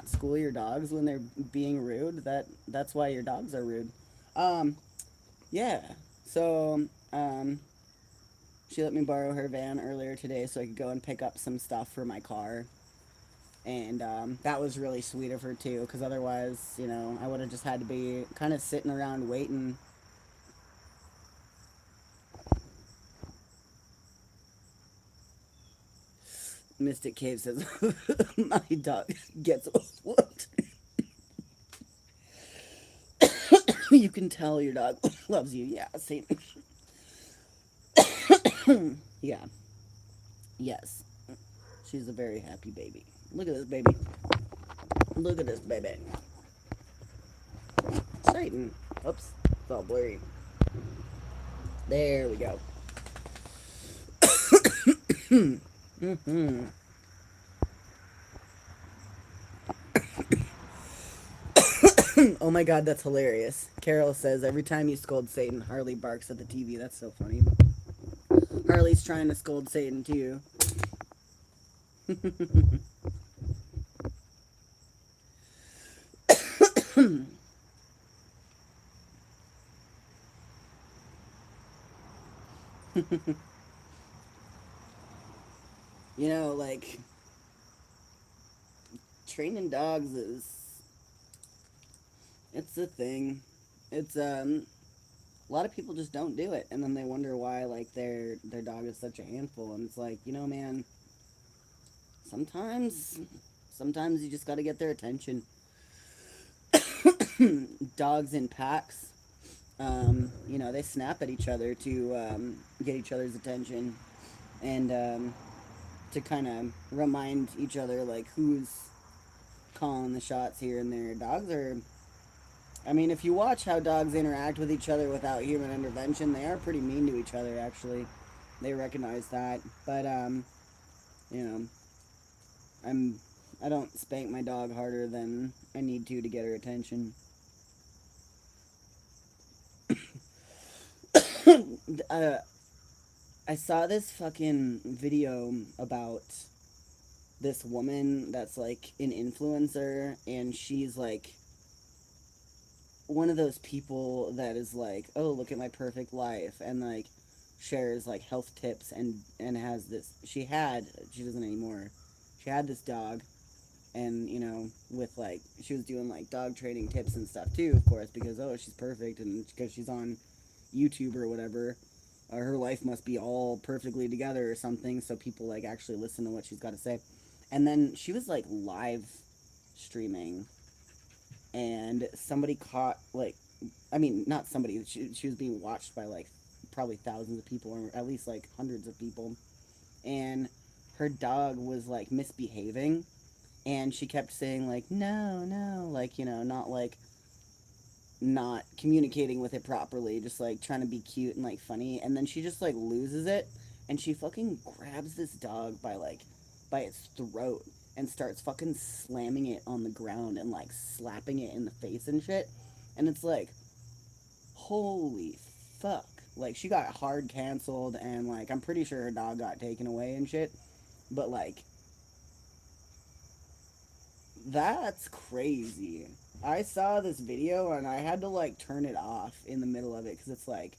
school your dogs when they're being rude? That's why your dogs are rude. Yeah. So, she let me borrow her van earlier today so I could go and pick up some stuff for my car. And that was really sweet of her too, because otherwise, I would have just had to be kind of sitting around waiting. Mystic Cave says, my dog gets whooped. You can tell your dog loves you. Yeah, same. Yeah. Yes. She's a very happy baby. Look at this baby. Look at this baby. Satan. Oops. It's all blurry. There we go. Mm-hmm. Oh my god, that's hilarious. Carol says, every time you scold Satan, Harley barks at the TV. That's so funny. Harley's trying to scold Satan too. Like, training dogs it's a thing. It's a lot of people just don't do it, and then they wonder why like their dog is such a handful. And it's like, man, sometimes you just got to get their attention. dogs in packs, they snap at each other to get each other's attention and to kind of remind each other like who's calling the shots here and there. Dogs are, I mean, if you watch how dogs interact with each other without human intervention, they are pretty mean to each other. Actually, they recognize that. But you know, I'm I don't spank my dog harder than I need to get her attention. uh, I saw this fucking video about this woman that's like an influencer, and she's like one of those people that is like, oh, look at my perfect life, and like shares like health tips, and has this. She doesn't anymore. She had this dog, and with like she was doing like dog training tips and stuff too, of course, because oh, she's perfect, and because she's on YouTube or whatever. Her life must be all perfectly together or something, so people like actually listen to what she's got to say. And then she was like live streaming, and somebody caught like, I mean, not somebody. She was being watched by like probably thousands of people, or at least like hundreds of people, and her dog was like misbehaving, and she kept saying like no, no, like not like not communicating with it properly, just like trying to be cute and like funny, and then she just like loses it, and she fucking grabs this dog by its throat and starts fucking slamming it on the ground and like slapping it in the face and shit. And it's like, holy fuck. Like she got hard canceled, and like I'm pretty sure her dog got taken away and shit. But like that's crazy. I saw this video and I had to like turn it off in the middle of it because it's like,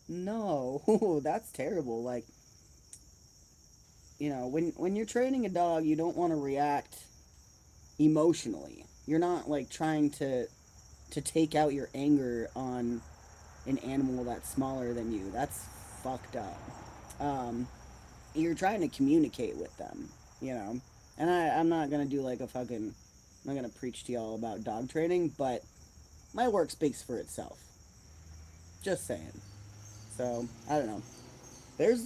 no, that's terrible. Like, when you're training a dog, you don't want to react emotionally. You're not like trying to take out your anger on an animal that's smaller than you. That's fucked up. You're trying to communicate with them, you know. And I'm not gonna do like a fucking. I'm not gonna preach to y'all about dog training, but my work speaks for itself. Just saying. So I don't know. There's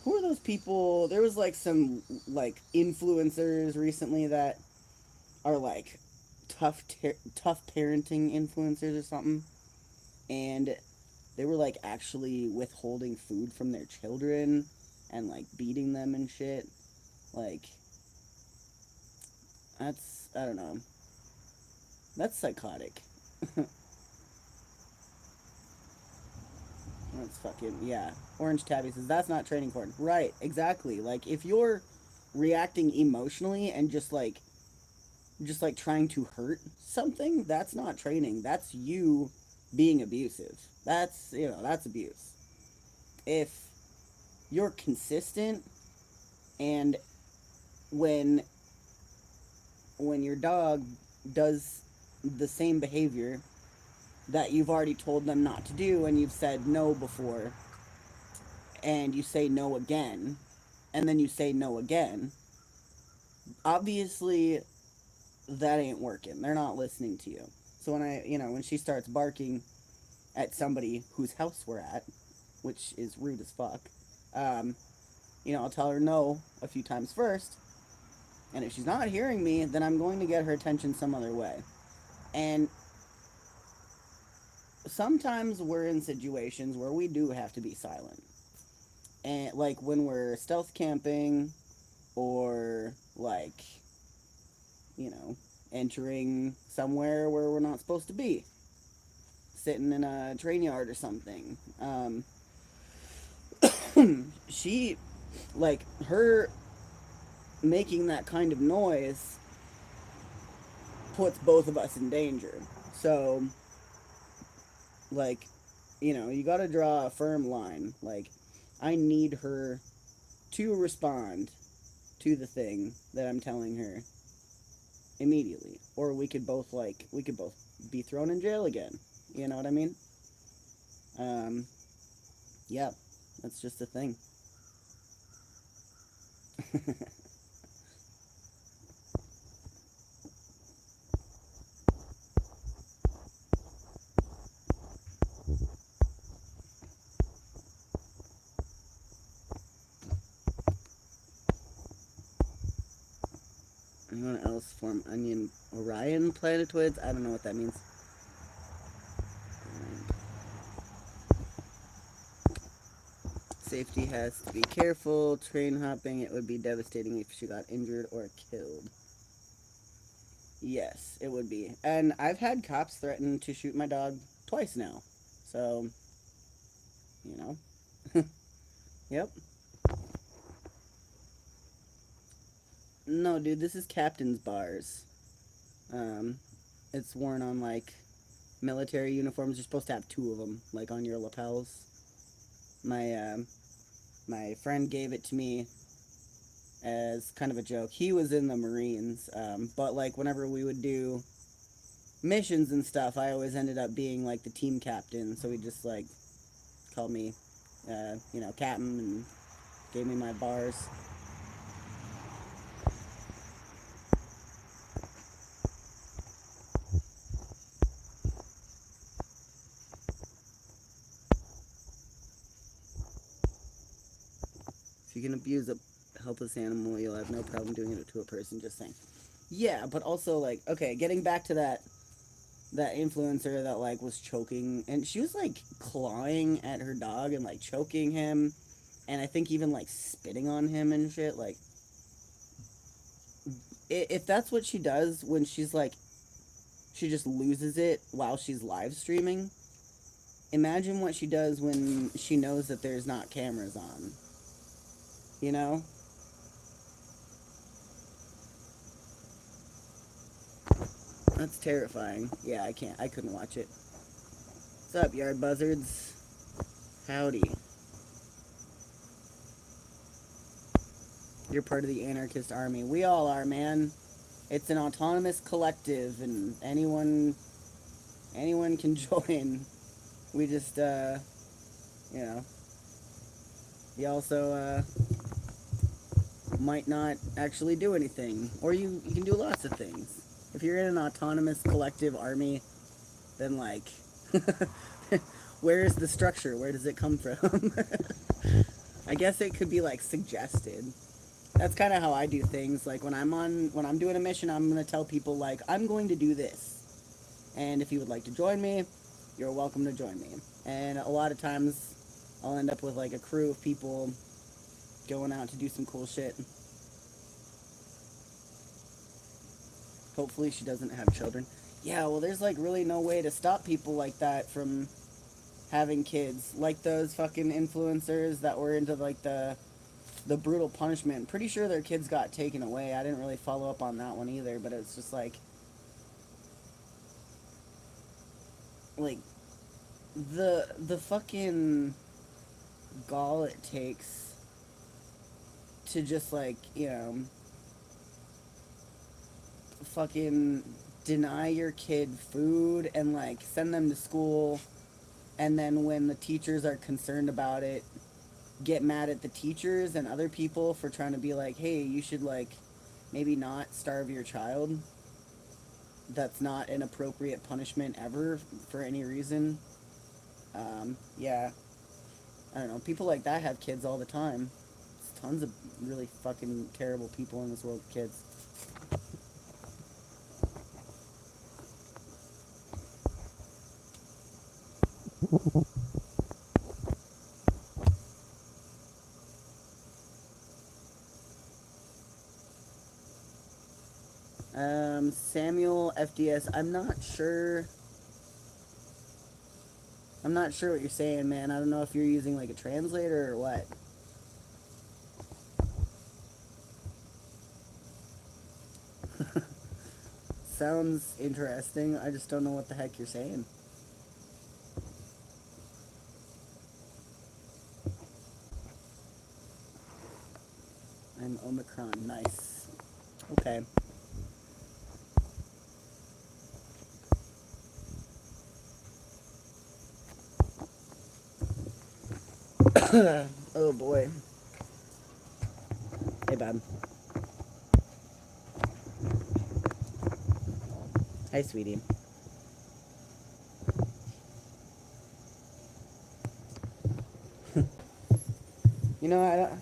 who are those people? There was like some like influencers recently that are like tough parenting influencers or something, and they were like actually withholding food from their children and like beating them and shit. Like that's, I don't know. That's psychotic. That's fucking, yeah. Orange Tabby says that's not training corn. Right, exactly. Like if you're reacting emotionally and just like trying to hurt something, that's not training. That's you being abusive. That's abuse. If you're consistent, and when your dog does the same behavior that you've already told them not to do, and you've said no before, and you say no again, and then you say no again, obviously that ain't working. They're not listening to you. So when she starts barking at somebody whose house we're at, which is rude as fuck, I'll tell her no a few times first, and if she's not hearing me, then I'm going to get her attention some other way. And sometimes we're in situations where we do have to be silent. And like when we're stealth camping, or like, entering somewhere where we're not supposed to be, sitting in a train yard or something. She, like, her making that kind of noise puts both of us in danger. So, like, you gotta draw a firm line. Like, I need her to respond to the thing that I'm telling her immediately, or we could both be thrown in jail again. You know what I mean? Yeah, that's just a thing. Anyone else form onion Orion planetoids? I don't know what that means. Safety has to be careful. Train hopping, it would be devastating if she got injured or killed. Yes, it would be. And I've had cops threaten to shoot my dog twice now. So, you know. Yep. No, dude, this is captain's bars. Um, it's worn on like military uniforms. You're supposed to have two of them, like on your lapels. My friend gave it to me as kind of a joke. He was in the Marines, but like whenever we would do missions and stuff, I always ended up being like the team captain. So he just like called me, captain, and gave me my bars. If you can abuse a helpless animal, you'll have no problem doing it to a person. Just saying. Yeah, but also like, okay, getting back to that influencer that like was choking, and she was like clawing at her dog and like choking him, and I think even like spitting on him and shit. Like, if that's what she does when she's like, she just loses it while she's live streaming. Imagine what she does when she knows that there's not cameras on. You know? That's terrifying. Yeah, I couldn't watch it. What's up, yard buzzards? Howdy. You're part of the anarchist army. We all are, man. It's an autonomous collective, and anyone can join. We just, you know, you also, might not actually do anything. Or you can do lots of things. If you're in an autonomous collective army, then, like, where is the structure? Where does it come from? I guess it could be, like, suggested. That's kind of how I do things. Like, when I'm doing a mission, I'm going to tell people, like, I'm going to do this. And if you would like to join me, you're welcome to join me. And a lot of times, I'll end up with, like, a crew of people going out to do some cool shit. Hopefully she doesn't have children. Yeah, well, there's, like, really no way to stop people like that from having kids. Like those fucking influencers that were into, like, the brutal punishment. Pretty sure their kids got taken away. I didn't really follow up on that one either, but it's just, like, the fucking gall it takes to just, like, fucking deny your kid food and, like, send them to school, and then when the teachers are concerned about it, get mad at the teachers and other people for trying to be like, hey, you should, like, maybe not starve your child. That's not an appropriate punishment ever for any reason. Yeah. I don't know. People like that have kids all the time. There's tons of really fucking terrible people in this world with kids. Samuel FDS, I'm not sure what you're saying, man. I don't know if you're using like a translator or what. Sounds interesting. I just don't know what the heck you're saying. I'm Omicron. Nice. Okay. Oh boy. Hey, Bob. Hi, sweetie. You know,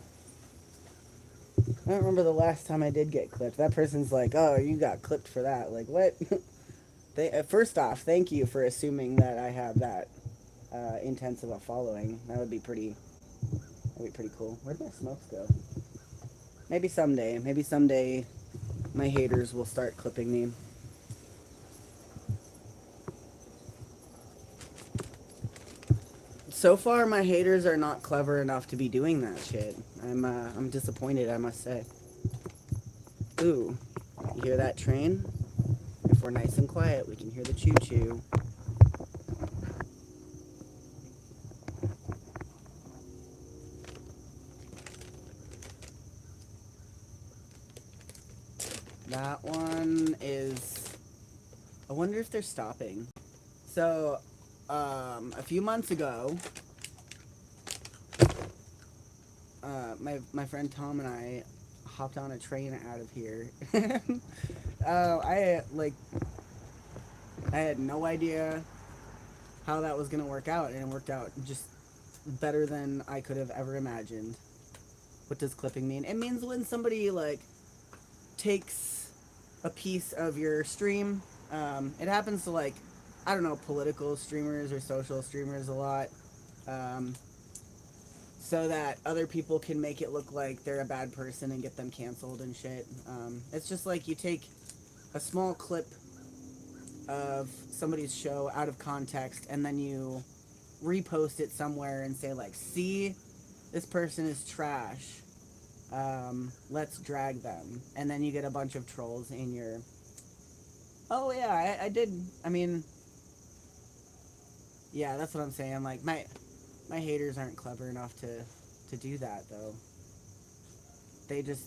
I don't remember the last time I did get clipped. That person's like, "Oh, you got clipped for that." Like, what? First off, thank you for assuming that I have that intense of a following. That would be pretty. That'd be pretty cool. Where'd my smokes go? Maybe someday. Maybe someday, my haters will start clipping me. So far, my haters are not clever enough to be doing that shit. I'm disappointed, I must say. Ooh, you hear that train? If we're nice and quiet, we can hear the choo-choo. That one is... I wonder if they're stopping. So, a few months ago, my friend Tom and I hopped on a train out of here. I had no idea how that was gonna work out, and it worked out just better than I could have ever imagined. What does clipping mean? It means when somebody like takes a piece of your stream. It happens to like, I don't know, political streamers or social streamers a lot. Um, so that other people can make it look like they're a bad person and get them canceled and shit. It's just like you take a small clip of somebody's show out of context and then you repost it somewhere and say like, see, this person is trash. Let's drag them. And then you get a bunch of trolls in your... Oh yeah, I did. I mean, yeah, that's what I'm saying. Like my haters aren't clever enough to do that though. They just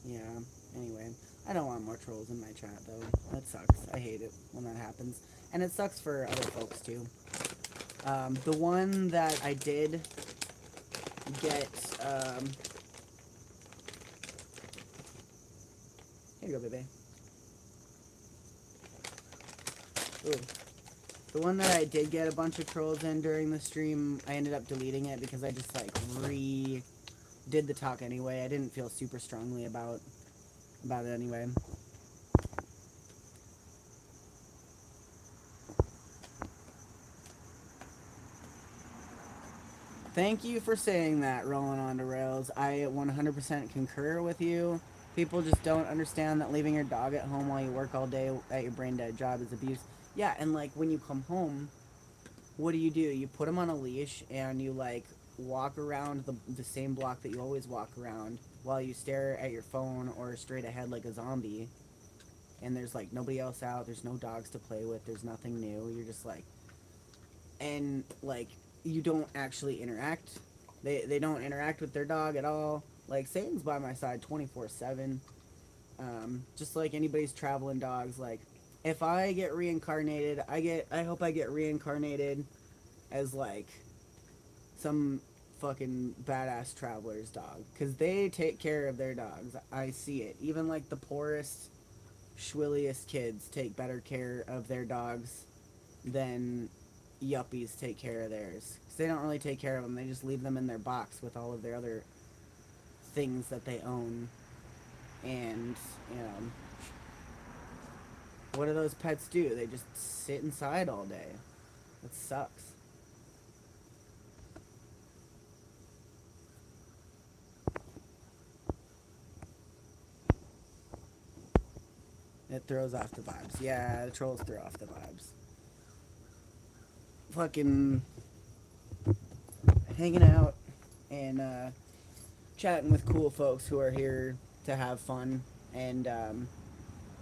yeah. Anyway, I don't want more trolls in my chat though. That sucks. I hate it when that happens, and it sucks for other folks too. The one that I did get. Here you go, baby. Ooh. The one that I did get a bunch of trolls in during the stream, I ended up deleting it because I just like did the talk anyway. I didn't feel super strongly about it anyway. Thank you for saying that, Rolling on to Rails. I 100% concur with you. People just don't understand that leaving your dog at home while you work all day at your brain dead job is abuse. Yeah, and like when you come home, what do? You put him on a leash and you like walk around the same block that you always walk around while you stare at your phone or straight ahead like a zombie. And there's like nobody else out, there's no dogs to play with, there's nothing new. You're just like, and like you don't actually interact. They don't interact with their dog at all. Like Satan's by my side 24/7. Just like anybody's traveling dogs. Like if I get reincarnated, I hope I get reincarnated as like some fucking badass traveler's dog, because they take care of their dogs. I see it. Even like the poorest, schwilliest kids take better care of their dogs than yuppies take care of theirs. Because they don't really take care of them. They just leave them in their box with all of their other things that they own. And, you know, what do those pets do? They just sit inside all day. It sucks. It throws off the vibes. Yeah, the trolls throw off the vibes. Fucking hanging out and chatting with cool folks who are here to have fun and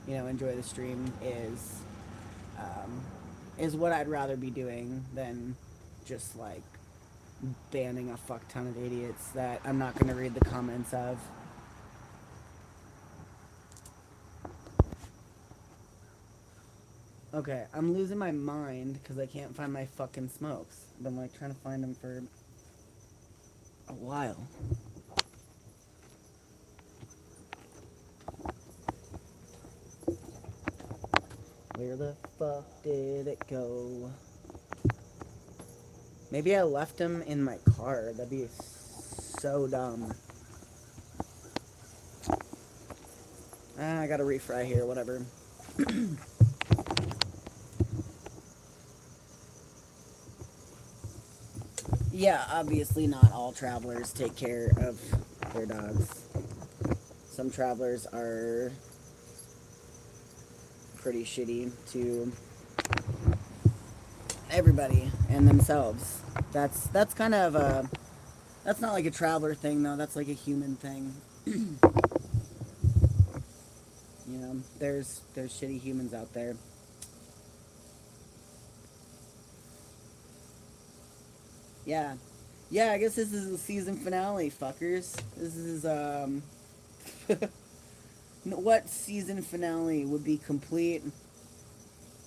you know, enjoy the stream is what I'd rather be doing than just like banning a fuck ton of idiots that I'm not going to read the comments of. Okay, I'm losing my mind because I can't find my fucking smokes. I've been like trying to find them for a while. Where the fuck did it go? Maybe I left them in my car. That'd be So dumb. I gotta refry here, whatever. Yeah, obviously not all travelers take care of their dogs. Some travelers are pretty shitty to everybody and themselves. That's kind of a that's not like a traveler thing though. That's like a human thing. You know, there's shitty humans out there. Yeah. Yeah, I guess this is the season finale, fuckers. This is what season finale would be complete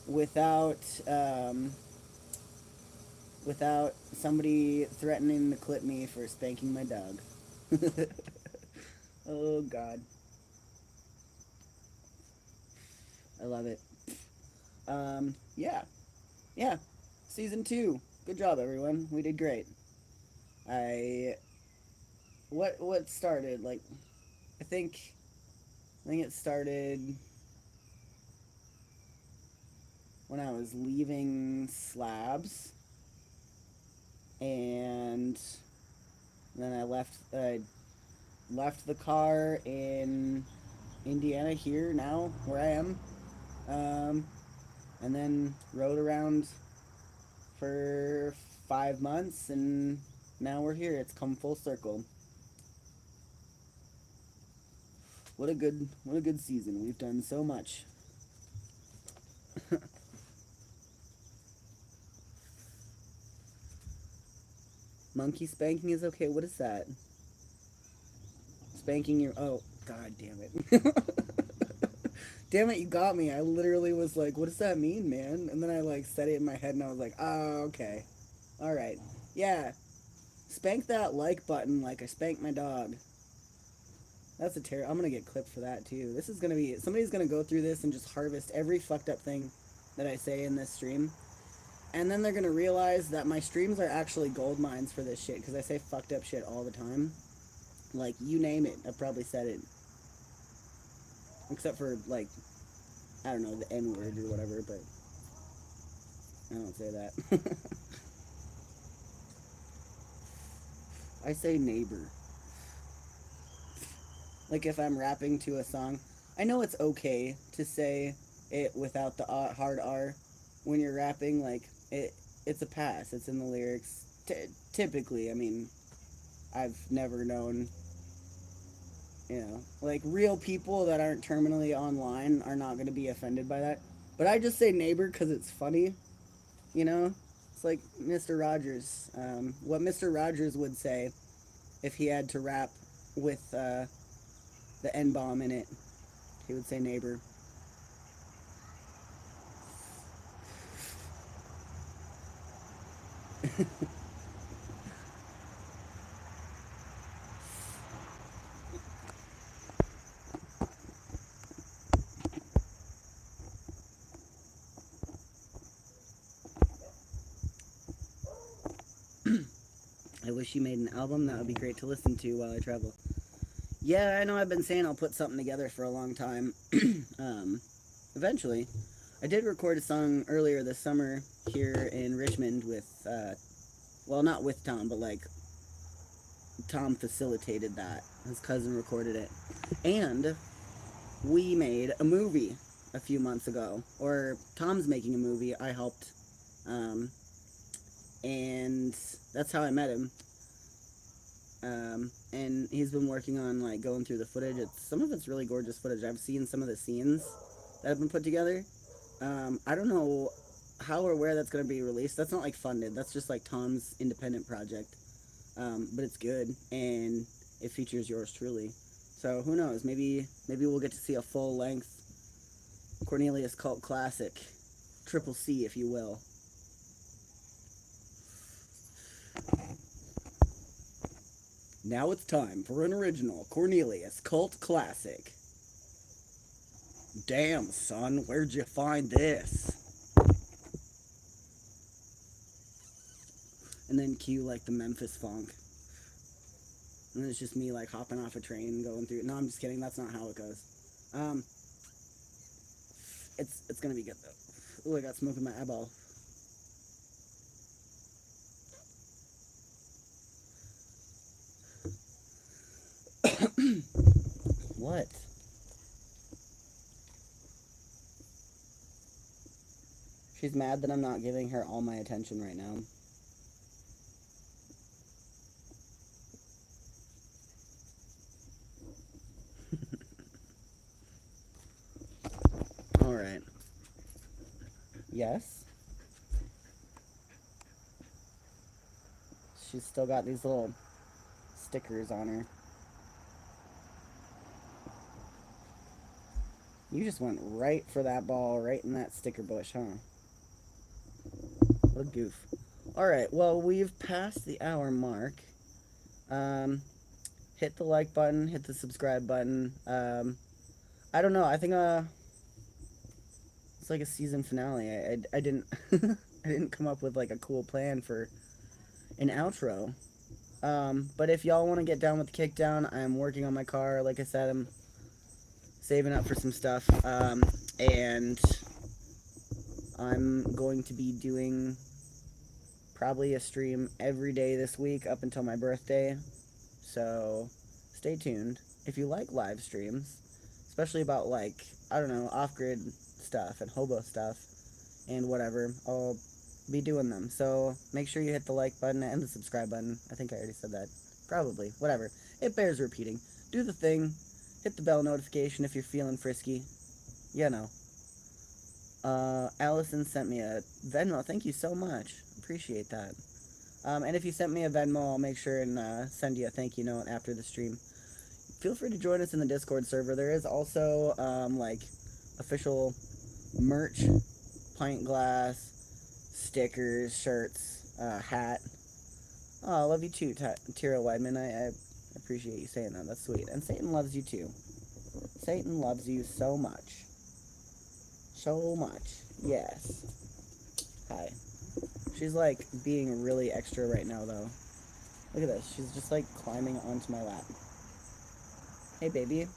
without um without somebody threatening to clip me for spanking my dog. Oh god. I love it. Yeah. Yeah. Season 2. Good job everyone. We did great. I what started like I think it started when I was leaving Slabs, and then I left the car in Indiana here now where I am, um, and then rode around for 5 months, and now we're here. It's come full circle. What a good season. We've done so much. Monkey spanking is okay. What is that? Spanking your god damn it. Damn it, you got me. I literally was like, what does that mean, man? And then I like said it in my head and I was like, oh, okay. Alright. Yeah. Spank that like button like I spanked my dog. That's a terror. I'm gonna get clipped for that too. This is gonna be somebody's gonna go through this and just harvest every fucked up thing that I say in this stream. And then they're gonna realize that my streams are actually gold mines for this shit, because I say fucked up shit all the time. Like, you name it, I've probably said it. Except for, like, I don't know, the N word or whatever, but I don't say that. I say neighbor. Like, if I'm rapping to a song, I know it's okay to say it without the hard R when you're rapping. Like, it's a pass. It's in the lyrics. Typically, I mean, I've never known, like, real people that aren't terminally online are not going to be offended by that. But I just say neighbor because it's funny, you know? It's like Mr. Rogers. What Mr. Rogers would say if he had to rap with the N-bomb in it. He would say neighbor. I wish you made an album. That would be great to listen to while I travel. Yeah, I know I've been saying I'll put something together for a long time. Eventually. I did record a song earlier this summer here in Richmond with, well, not with Tom, but like, Tom facilitated that. His cousin recorded it. And we made a movie a few months ago. Or Tom's making a movie. I helped. And that's how I met him. And he's been working on like going through the footage. Some of it's really gorgeous footage. I've seen some of the scenes that have been put together. I don't know how or where that's going to be released. That's not like funded. That's just like Tom's independent project. But it's good, and it features yours truly. So who knows? Maybe we'll get to see a full length Cornelius cult classic, triple C, if you will. Now it's time for an original Cornelius cult classic. Damn, son, where'd you find this? And then cue like the Memphis funk. And it's just me, like, hopping off a train and going through. No, I'm just kidding. That's not how it goes. It's gonna be good, though. Ooh, I got smoke in my eyeball. What? She's mad that I'm not giving her all my attention right now. Alright. Yes? She's still got these little stickers on her. You just went right for that ball, right in that sticker bush, huh? What a goof. Alright, well, we've passed the hour mark. Hit the like button, hit the subscribe button. I don't know, I think, it's like a season finale. I didn't, I didn't come up with, like, a cool plan for an outro. But if y'all want to get down with the kickdown, I'm working on my car. Like I said, I'm saving up for some stuff, and I'm going to be doing probably a stream every day this week up until my birthday, so stay tuned. If you like live streams, especially about, like, I don't know, off-grid stuff and hobo stuff and whatever, I'll be doing them, so make sure you hit the like button and the subscribe button. I think I already said that. Probably. Whatever. It bears repeating. Do the thing. Hit the bell notification if you're feeling frisky. You know. Allison sent me a Venmo. Thank you so much. Appreciate that. And if you sent me a Venmo, I'll make sure and send you a thank you note after the stream. Feel free to join us in the Discord server. There is also, like, official merch, pint glass, stickers, shirts, hat. Oh, I love you too, Tira Weidman. I appreciate you saying that. That's sweet. And Satan loves you too. Satan loves you so much. So much. Yes. Hi. She's, like, being really extra right now, though. Look at this. She's just, like, climbing onto my lap. Hey, baby.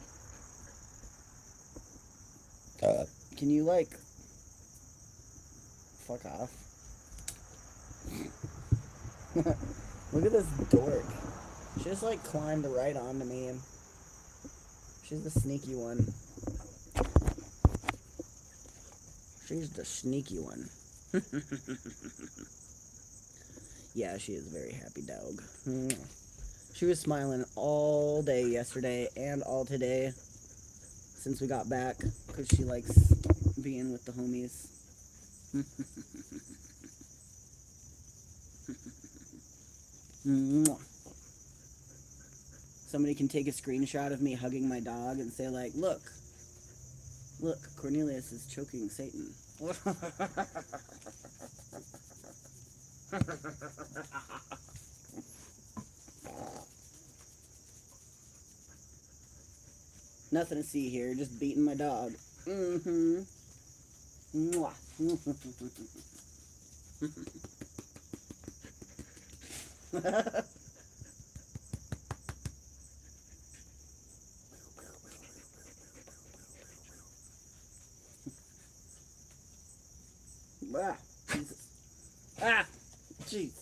Can you, like, fuck off? Look at this dork. She just, like, climbed right onto me. She's the sneaky one. She's the sneaky one. Yeah, she is a very happy dog. She was smiling all day yesterday and all today since we got back, because she likes being with the homies. Somebody can take a screenshot of me hugging my dog and say, like, look, Cornelius is choking Satan. Nothing to see here, just beating my dog. Mwah. Ah, Jesus. Ah, jeez.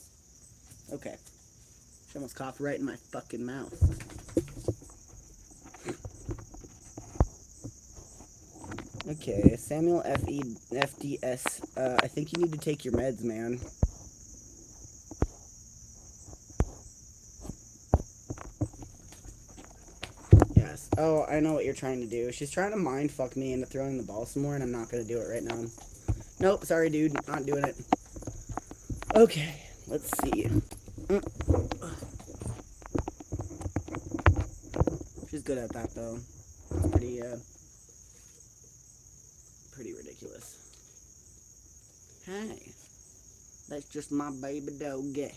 Okay. She almost coughed right in my fucking mouth. Okay, Samuel FDS. I think you need to take your meds, man. Yes. Oh, I know what you're trying to do. She's trying to mind fuck me into throwing the ball some more, and I'm not gonna do it right now. Nope, sorry, dude. Not doing it. Okay, let's see. She's good at that, though. Pretty ridiculous. Hey, that's just my baby doggy.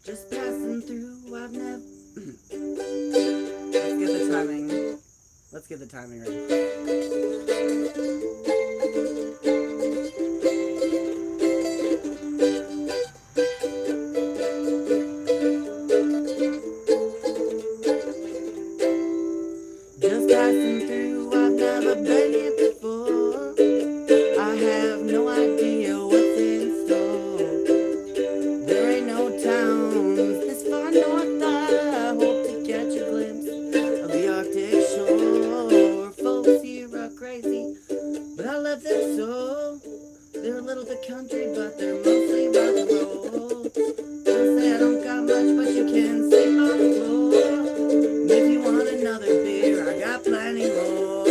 Just passing through, I've never... Let's get the timing. Let's get the timing right. Just passing through, I've never been here before. I have no idea what's in store. There ain't no towns this far north. I hope to catch a glimpse of the Arctic shore. Folks here are crazy, but I love them so. They're a little bit country, but they're mostly rock and roll. They say I don't got much, but you can sleep on the floor. If you want another beer, I got plenty more.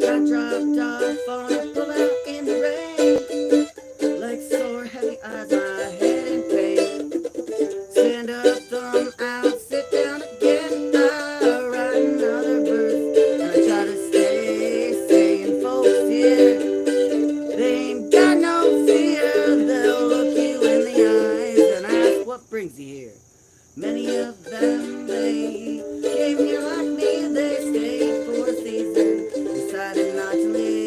Got dropped off on a pull-out in the rain. Like sore, heavy eyes, my head in pain. Stand up, thumb out, sit down again. I write another verse, and I try to stay sane. Folks here, they ain't got no fear. They'll look you in the eyes and ask what brings you here. Many of them, they came here like me. They stayed for a season, decided not to leave.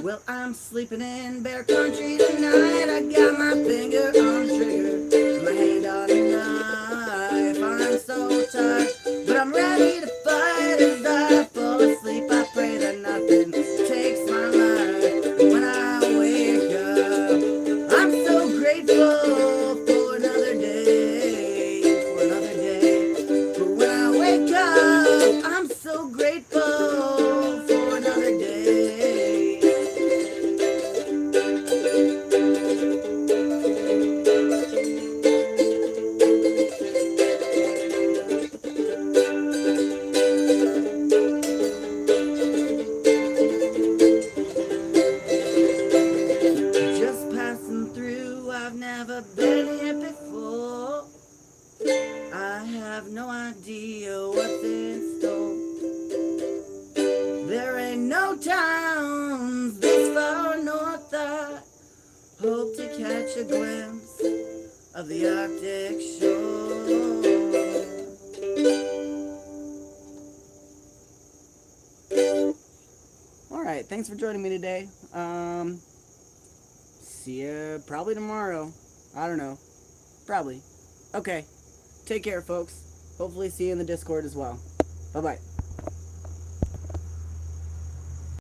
Well, I'm sleeping in bear country tonight. I got my finger on the trigger, my hand on the knife. I'm so tired, but I'm ready to fight. As I fall asleep, I pray that nothing takes my life. When I wake up, I'm so grateful for another day, for another day. But when I wake up, I'm so grateful for another day. Just passing through, I've never been here before. I have no idea what's in store. There ain't no towns this far north. I hope to catch a glimpse of the Arctic shore. Alright, thanks for joining me today. See ya probably tomorrow. I don't know. Probably. Okay. Take care, folks. Hopefully see you in the Discord as well. Bye-bye.